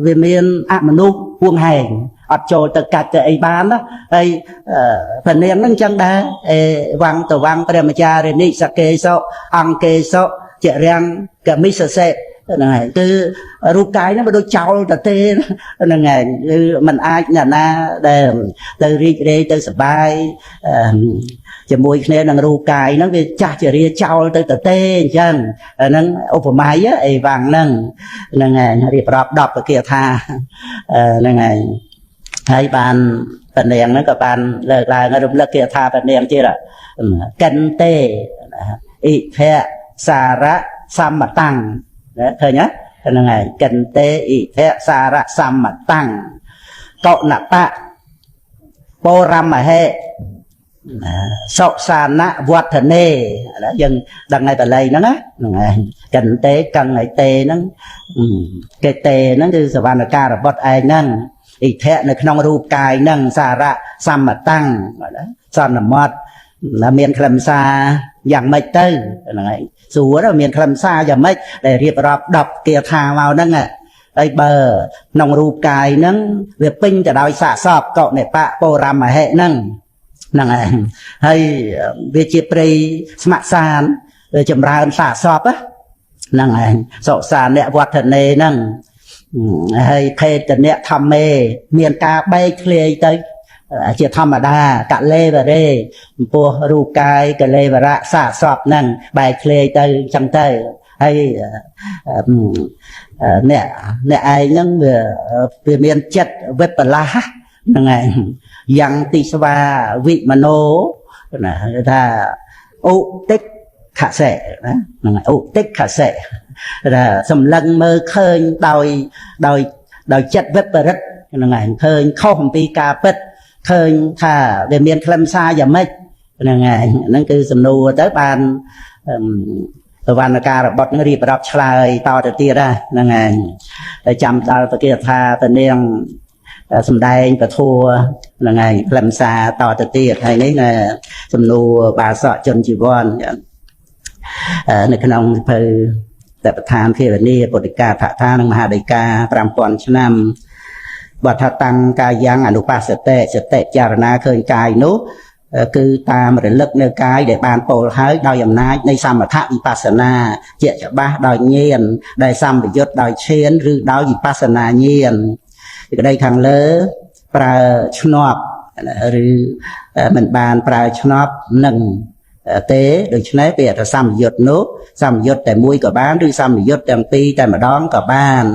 về miền mà nu vuông hành ọt trôi từ cả ấy bán đó ấy phần niệm nó chẳng đá vang tờ vang Brahmachari ni sake so ăn kê so chè rang cả mít sạch này cứ rụt cái nó đôi cháu là tê là ngày mình ai nhà na để từ đi đây từ sập bài chỉ mùi này là rụt cái nó về cha chỉ đi cháu từ tê chân nó ốp máy á vàng nâng là ngày đi đọc kia tha là ngày hai bàn phần đèn nó các bạn là nó đúng là kia tha phần đèn chưa là cân tê ý phe xà rá xăm mà tăng thôi nhé là ngày cần tê ý thế xa ra xăm mà tăng cậu nạp tạ bô ram mà hệ sọ xa nạ vọt thần nê dân đằng này tại đây nó á cần tê cần ngày tê nó cái tê nó như sở văn ca là vọt ai nâng ý thế nó không rụp cài nâng xa ra xăm mà tăng xăm là mọt là miền khẩm xa dạng mạch tư súa đó miền khẩm xa dạng mạch để riệp rọp đọc kia thà vào nâng đây bờ nông rụp cài nâng việc pinh cho đòi xả sọp cậu này bạ bồ rằm mà hệ nâng hay việc chịp rì smart sàn chầm ra ơn xả sọp á sọ sàn nẹ vọt thần nê nâng hay thê tần nẹ thầm mê miền ca bay khliê tới chỉ thầm mà đa cả lê và rê bùa rù cài cả lê và rạ xả sọp nâng bài khliê tới chẳng tới hay nè ai nâng về miền chất vết bà lá yang tì sva vị mà nô là ụ tích khả sẻ ụ tích khả sẻ là sầm lăng mơ khơi đòi chất vết bà rất khơi không bị cà bết khơi thà về miền khâm xa và mấy nó cứ sầm nô tới bànวันการบทนรีประดับชลายต่อแต่ตีได้นั่งไงจำตาตะเกียบทาตะเนียงสมได้ประทัวนั่งไงลำซาต่อแต่ตีไทยนี้นะสมนูบาสะจนจีวรในขนมเพอแต่ประธานเทวนีปฏิกาพระธานมหาดิกาปรามปอนชนำวัฒตังกายังอนุปัสสเตสเตจารณาเคยกายนุcứ ta mà lực nơi cái để bàn bổ hái đòi ẩm náiในสมถะวิปัสสนาเจจะบ้าดอยเงียนได้ซ้ำไปยศดอยเชนหรือดอยวิปัสสนาเงียนก็ได้ทางเลอปลาชนอบหรือมันบานปลาชนอบหนึ่งเตะโดยใช้เปรียบซ้ำยศนุซ้ำยศแต่มวยกับบ้านหรือซ้ำยศแต่ปีแต่มาดองกับบ้าน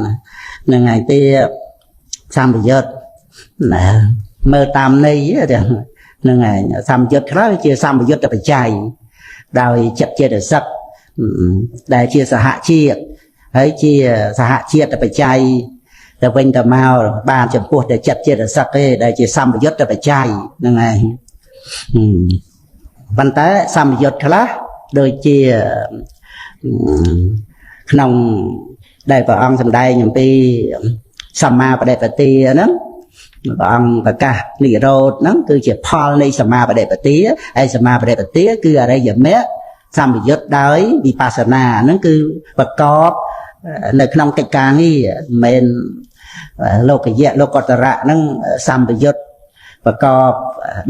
นั่งไงเตะซ้ำยศเมื่อตามนี้เดี๋ยวนั่นไงสามยุทธ์ครับเชื่อสามยุทธ์จะไปใจโดยจัดเจตสักได้เชื่อสหเชียรให้เชื่อสหเชียรจะไปใจ តែវិញតែមកបានចំពោះតែចិត្តចេតសិកទេដែលជាសម្បយុទ្ធទៅបច្ច័យហ្នឹងហើយប៉ុន្តែសម្បយុទ្ធខ្លះដូចជាក្នុងដែលព្រះអង្គសម្ដែងអំពីសម្មាបដិបទាហ្នឹងព្រះអង្គប្រកាសនិរោធហ្នឹងគឺជាផលនៃសម្មាបដិបទាហើយសម្មាបដិបទាគឺអរិយមគ្គសម្បយុទ្ធដោយវិបស្សនាហ្នឹងគឺប្រកបនៅក្នុងកិច្ចការងារមិនមែនលោកយៈលោកតរៈហ្នឹងសម្បយុទ្ធប្រកប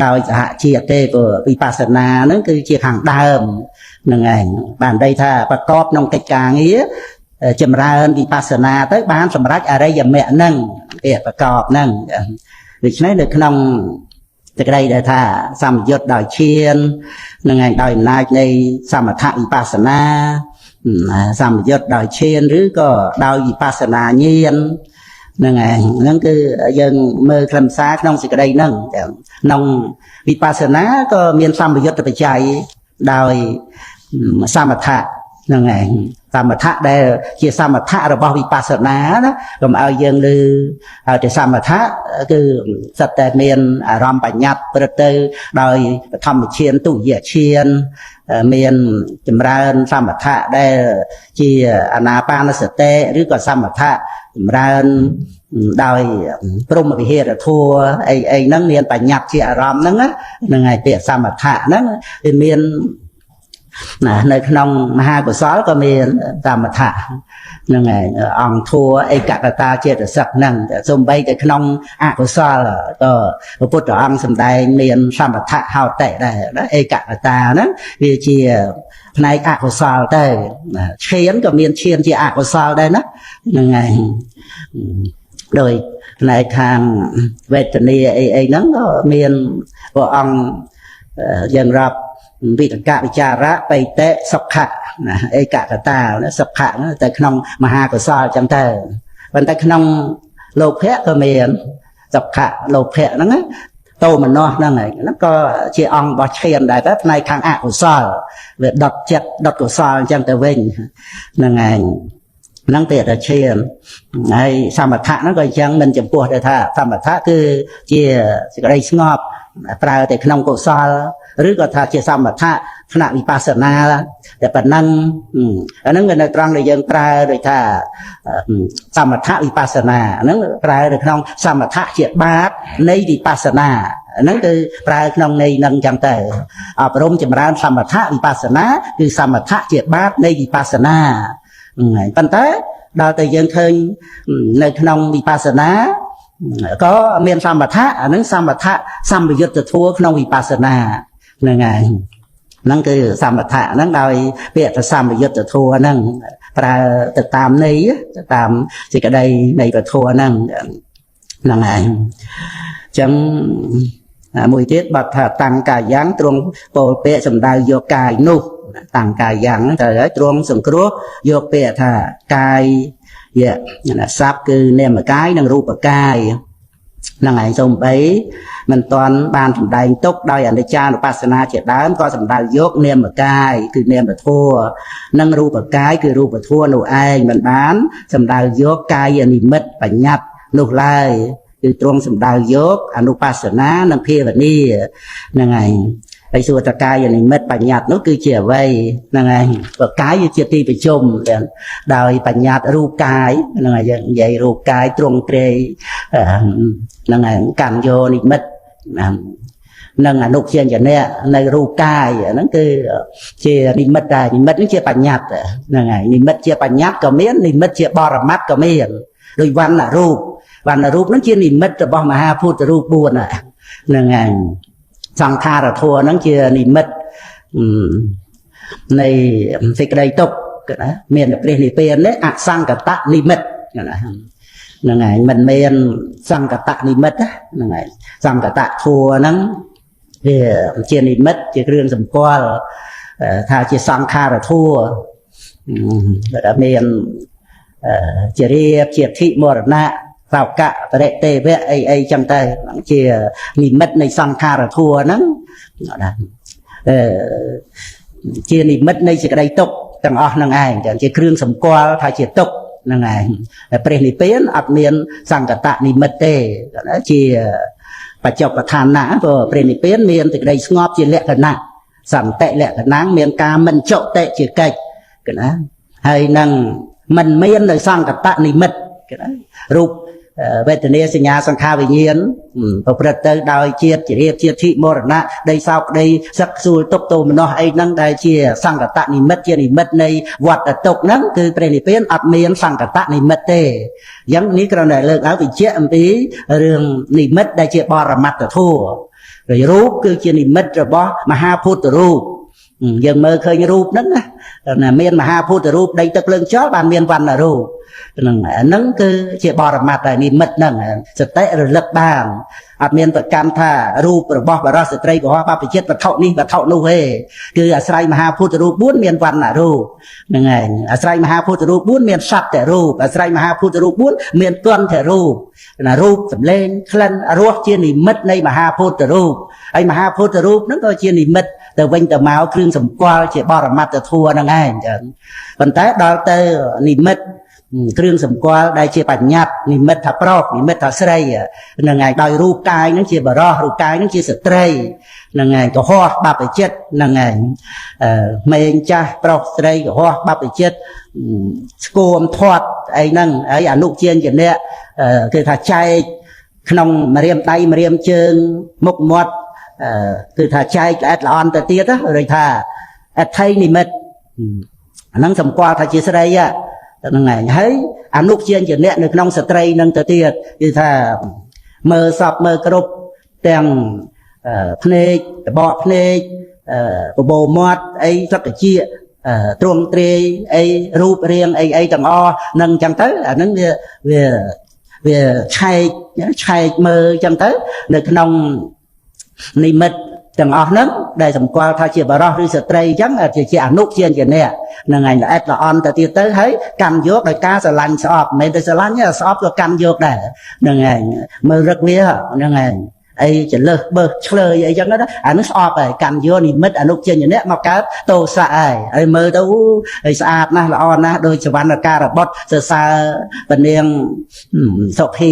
ដោយសហជាតិទេព្រោះវិបស្សនាហ្នឹងគឺជាខាងដើមហ្នឹងឯងបានន័យថាប្រកបក្នុងកិច្ចការងារចម្រើនវិបស្សនាទៅបានសម្រេចអរិយមគ្គហ្នឹងវាប្រកបហ្នឹងដូច្នេះនៅក្នុងសេចក្តីដែលថាសម្បយុទ្ធដោយឈាននឹងឯងដោយអំណាចនៃសមថវិបស្សនាសម្បយុទ្ធដោយឈានឬក៏ដោយវិបស្សនាញាណហ្នឹងឯងហ្នឹងគឺយើងមើលខ្លឹមសារក្នុងសេចក្តីហ្នឹងក្នុងវិបស្សនាក៏មានសម្បយុទ្ធបច្ច័យដោយសមថៈហ្នឹងឯងសមថៈដែលជាសមថៈរបស់វិបស្សនាណាកុំឲ្យយើងឮឲ្យតែសមថៈគឺសិតតែមានអារម្មណ៍បញ្ញត្តិព្រឹកទៅដោយបឋមឈានទុតិយឈានមានចម្រើនសមថៈដែលជាអានាបានសតិឬក៏សមថៈចម្រើនដោយព្រមវិហារធัวអីហ្នឹងមានបញ្ញត្តិជាអារម្មណ៍ហ្នឹងហើយពាក្យសមថៈហ្នឹងវាមាននៅក្នុងមហាកុសលក៏មានសមថៈហ្នឹងហើយអង្គធัวឯកកតាចេតសិកហ្នឹងសូម្បីតែក្នុងអកុសលក៏ព្រះពុទ្ធអង្គសម្ដែងមានសមថៈហោតិដែរឯកកតាហ្នឹងវាជាផ្នែកអកុសលទៅឈានក៏មានឈានជាអកុសលដែរណាហ្នឹងហើយដោយផ្នែកខាងវេទនាអីហ្នឹងក៏មានព្រះអង្គយ៉ាងរាប់វិតកវិចារៈបៃតេសុខៈណាឯកកតាសុខៈតែក្នុងមហាកុសលចឹងទៅប៉ុន្តែក្នុងលោកភៈក៏មានសុខៈលោកភៈហ្នឹងតោមនោហ្នឹងហើយហ្នឹងក៏ជាអង្គរបស់ឈានដែរតែផ្នែកខាងអកុសលវាដុតចិត្តដុតកុសលចឹងទៅវិញហ្នឹងឯងហ្នឹងទេតែឈានហើយសមថៈហ្នឹងក៏អញ្ចឹងមិនចំពោះទៅថាសមថៈគឺជាសេចក្តីស្ងប់ប្រើតែក្នុងកុសលឬក៏ថាជាសមថៈថ្នាក់វិបស្សនាតែប៉ុណ្ណឹងអាហ្នឹងនៅត្រង់ដែលយើងប្រើដូចថាសមថៈវិបស្សនាហ្នឹងប្រើនៅក្នុងសមថៈជាបាតនៃវិបស្សនាហ្នឹងគឺប្រើក្នុងន័យហ្នឹងចឹងទៅអប់រំចម្រើនសមថៈវិបស្សនាគឺសមថៈជាបាតនៃវិបស្សនាប៉ុន្តែដល់តែយើងឃើញនៅក្នុងវិបស្សនាក៏មានសមថៈអានឹងសមថៈសម្បយុទ្ធធัวក្នុងវិបស្សនាហ្នឹងហើយហ្នឹងគឺសមថៈហ្នឹងដោយពាក្យថាសម្បយុទ្ធធัวហ្នឹងប្រើទៅតាមន័យទៅតាមសេចក្តីនៃពធហ្នឹងហ្នឹងហើយអញ្ចឹងមួយទៀតបាត់ថាតាំងកាយ៉ាងទ្រង់ពោលពាក្យសំដៅយកកាយនោះតាំងកាយយ៉ាងទៅហើយទ្រង់សង្គ្រោះយកពាក្យថាកាយស័ព្ទគឺនាមកាយនិងរូបកាយហ្នឹងឯងសូម្បីមិនទាន់បានសម្ដែងទុកដោយអនិច្ចានុបស្សនាជាដើមក៏សម្ដៅយកនាមកាយគឺនាមធัวនិងរូបកាយគឺរូបធัวនោះឯងមិនបានសម្ដៅយកកាយនិមិត្តបញ្ញត្តិនោះឡើយគឺទ្រង់សម្ដៅយកអនុបស្សនានិងភាវនាហ្នឹងឯងហើយសួរតកាយនិមិត្តបញ្ញត្តិនោះគឺជាអ្វីហ្នឹងឯងព្រោះកាយជាទីប្រជុំដោយបញ្ញត្តិរូបកាយហ្នឹងហើយយើងនិយាយរូបកាយទ្រង់ទ្រាយហ្នឹងឯងកម្មយោនិមិត្តនិងអនុជាញ្ញៈនៅរូបកាយហ្នឹងគឺជានិមិត្តដែរនិមិត្តនេះជាបញ្ញត្តិហ្នឹងហើយនិមិត្តជាបញ្ញត្តិក៏មាននិមិត្តជាបរមត្តក៏មានដោយវណ្ណរូបហ្នឹងជានិមិត្តរបស់មហាភូតរូប4ហ្នឹងហើយសង្ខារធัวហ្នឹងជានិមិត្តនៃសេចក្តីទុក្ខណាមានព្រះនិព្វាននេះអសង្កតនិមិត្តណាហ្នឹងហើយមិនមែនសង្កតនិមិត្តហ្នឹងហើយសង្កតធัวហ្នឹងវាជានិមិត្តជាគ្រឿងសម្គាល់ថាជាសង្ខារធัวដែលមានជារៀបជាធិមរណៈសោកៈបរិទេវៈអីចឹងទៅជានិមិត្តនៃសង្ខារធัวហ្នឹងជានិមិត្តនៃសេចក្តីទុក្ខទាំងអស់ហ្នឹងឯងជាគ្រឿងសម្គាល់ថាជាទុក្ខ ហ្នឹងហើយព្រះនិព្វានអត់មានសង្កតនិមិត្តទេជាបច្ចុប្បន្នឋានៈព្រោះព្រះនិព្វានមានសេចក្តីស្ងប់ជាលក្ខណៈសន្តិលក្ខណៈមានការមិនចុតិជាកិច្ចណាហើយនឹងមិនមាននៅសង្កតនិមិត្តរូបវេទនាសញ្ញាសង្ខារវិញ្ញាណប្រព្រឹត្តទៅដោយជាតិជារៀបជាតិធិមរណៈដីសោកដីសឹកសួលទុកទោមនស្សអីហ្នឹងដែលជាសង្កតនិមិត្តជានិមិត្តនៃវត្តទុកហ្នឹងគឺព្រះនិព្វានអត់មានសង្កតនិមិត្តទេអញ្ចឹងនេះគ្រាន់តែលើកឲ្យបញ្ជាក់អំពីរឿងនិមិត្តដែលជាបរមត្តធម៌ហើយរូបគឺជានិមិត្តរបស់មហាភូតរូបយើងមើលឃើញរូបហ្នឹងណាមានមហាភូតរូបដីទឹកភ្លើងចលបានមានវណ្ណរូបហ្នឹងគឺជាបរមត្តហើយនិមិត្តហ្នឹងសតិរលឹកបានអត់មានប្រកាន់ថារូបរបស់បរិសុទ្ធស្ត្រីកុហកបព្វជិតវត្ថុនេះវត្ថុនោះទេគឺអាស្រ័យមហាភូតរូប4មានវណ្ណរូបហ្នឹងហើយអាស្រ័យមហាភូតរូប4មានសត្វតែរូបអាស្រ័យមហាភូតរូប4មានទន់តែរូបណារូបសម្លេងក្លិនរសជានិមិត្តនៃមហាភូតរូបហើយមហាភូតរូបហ្នឹងក៏ជានិមិត្តទៅវិញទៅមកគ្រឿងសម្គាល់ជាបរមត្តធម៌ហ្នឹងឯងចឹងប៉ុន្តែដល់ទៅនិមិត្តគ្រឿងសម្គាល់ដែលជាបញ្ញត្តិនិមិត្តថាប្រុសនិមិត្តថាស្រីហ្នឹងហើយដោយរូបកាយហ្នឹងជាបរិសរូបកាយហ្នឹងជាស្ត្រីហ្នឹងហើយកុហកបព្វជិតហ្នឹងហើយក្មេងចាស់ប្រុសស្រីកុហកបព្វជិតស្គមធាត់អីហ្នឹងហើយអនុជាញ្ញៈគឺថាចែកក្នុងម្រាមដៃម្រាមជើងមុខមាត់គឺថាចែកល្អិតល្អន់ទៅទៀតឬថាអថ័យនិមិត្តអាហ្នឹងសម្គាល់ថាជាស្រីហ្នឹងហើយអនុជាញ្ញៈនៅក្នុងស្ត្រីនឹងទៅទៀតគឺថាមើលសពមើលគ្រប់ទាំងភ្នែកតបកភ្នែកបបោមាត់អីសក្តិជាទ្រង់ទ្រាយអីរូបរាងអីទាំងអស់នឹងអញ្ចឹងទៅអាហ្នឹងវាឆែកមើលអញ្ចឹងទៅនៅក្នុងនិមិត្តទាំងអស់ហ្នឹងដែលសម្គាល់ថាជាបរិសឬស្ត្រីអញ្ចឹងជាអនុជាញ្ញៈហ្នឹងឯងល្អិតល្អន់ទៅទៀតទៅហើយកាន់យកដោយការស្រឡាញ់ស្អប់មិនមែនទៅស្រឡាញ់ទេស្អប់ក៏កាន់យកដែរហ្នឹងឯងមើលរឹកវាហ្នឹងឯងអីចលើសបើឆ្លើយអីចឹងណាអានោះស្អប់ហើយកាន់យកនិមិត្តអនុជាញ្ញៈមកកើតទោសៈហើយមើលទៅហើយស្អាតណាស់ល្អណាស់ដោយចវណ្ណការបុត្រសរសើរពនាងសុភា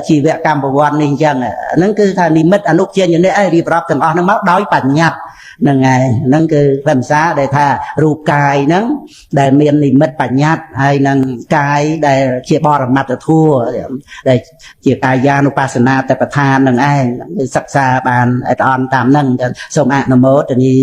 ជីវកម្មប្រវត្តិនេះអញ្ចឹងហ្នឹងគឺថានិមិត្តអនុជាញ្ញៈឯងរៀបរាប់ទាំងអស់ហ្នឹងមកដោយបញ្ញត្តិហ្នឹងហើយហ្នឹងគឺខ្លឹមសារដែលថារូបកាយហ្នឹងដែលមាននិមិត្តបញ្ញត្តិហើយនឹងកាយដែលជាបរមត្តធម៌ដែលជាកាយានុបស្សនាតបដ្ឋានហ្នឹងឯងសិក្សាបានអត់អន់តាមហ្នឹងសូមអនុមោទនា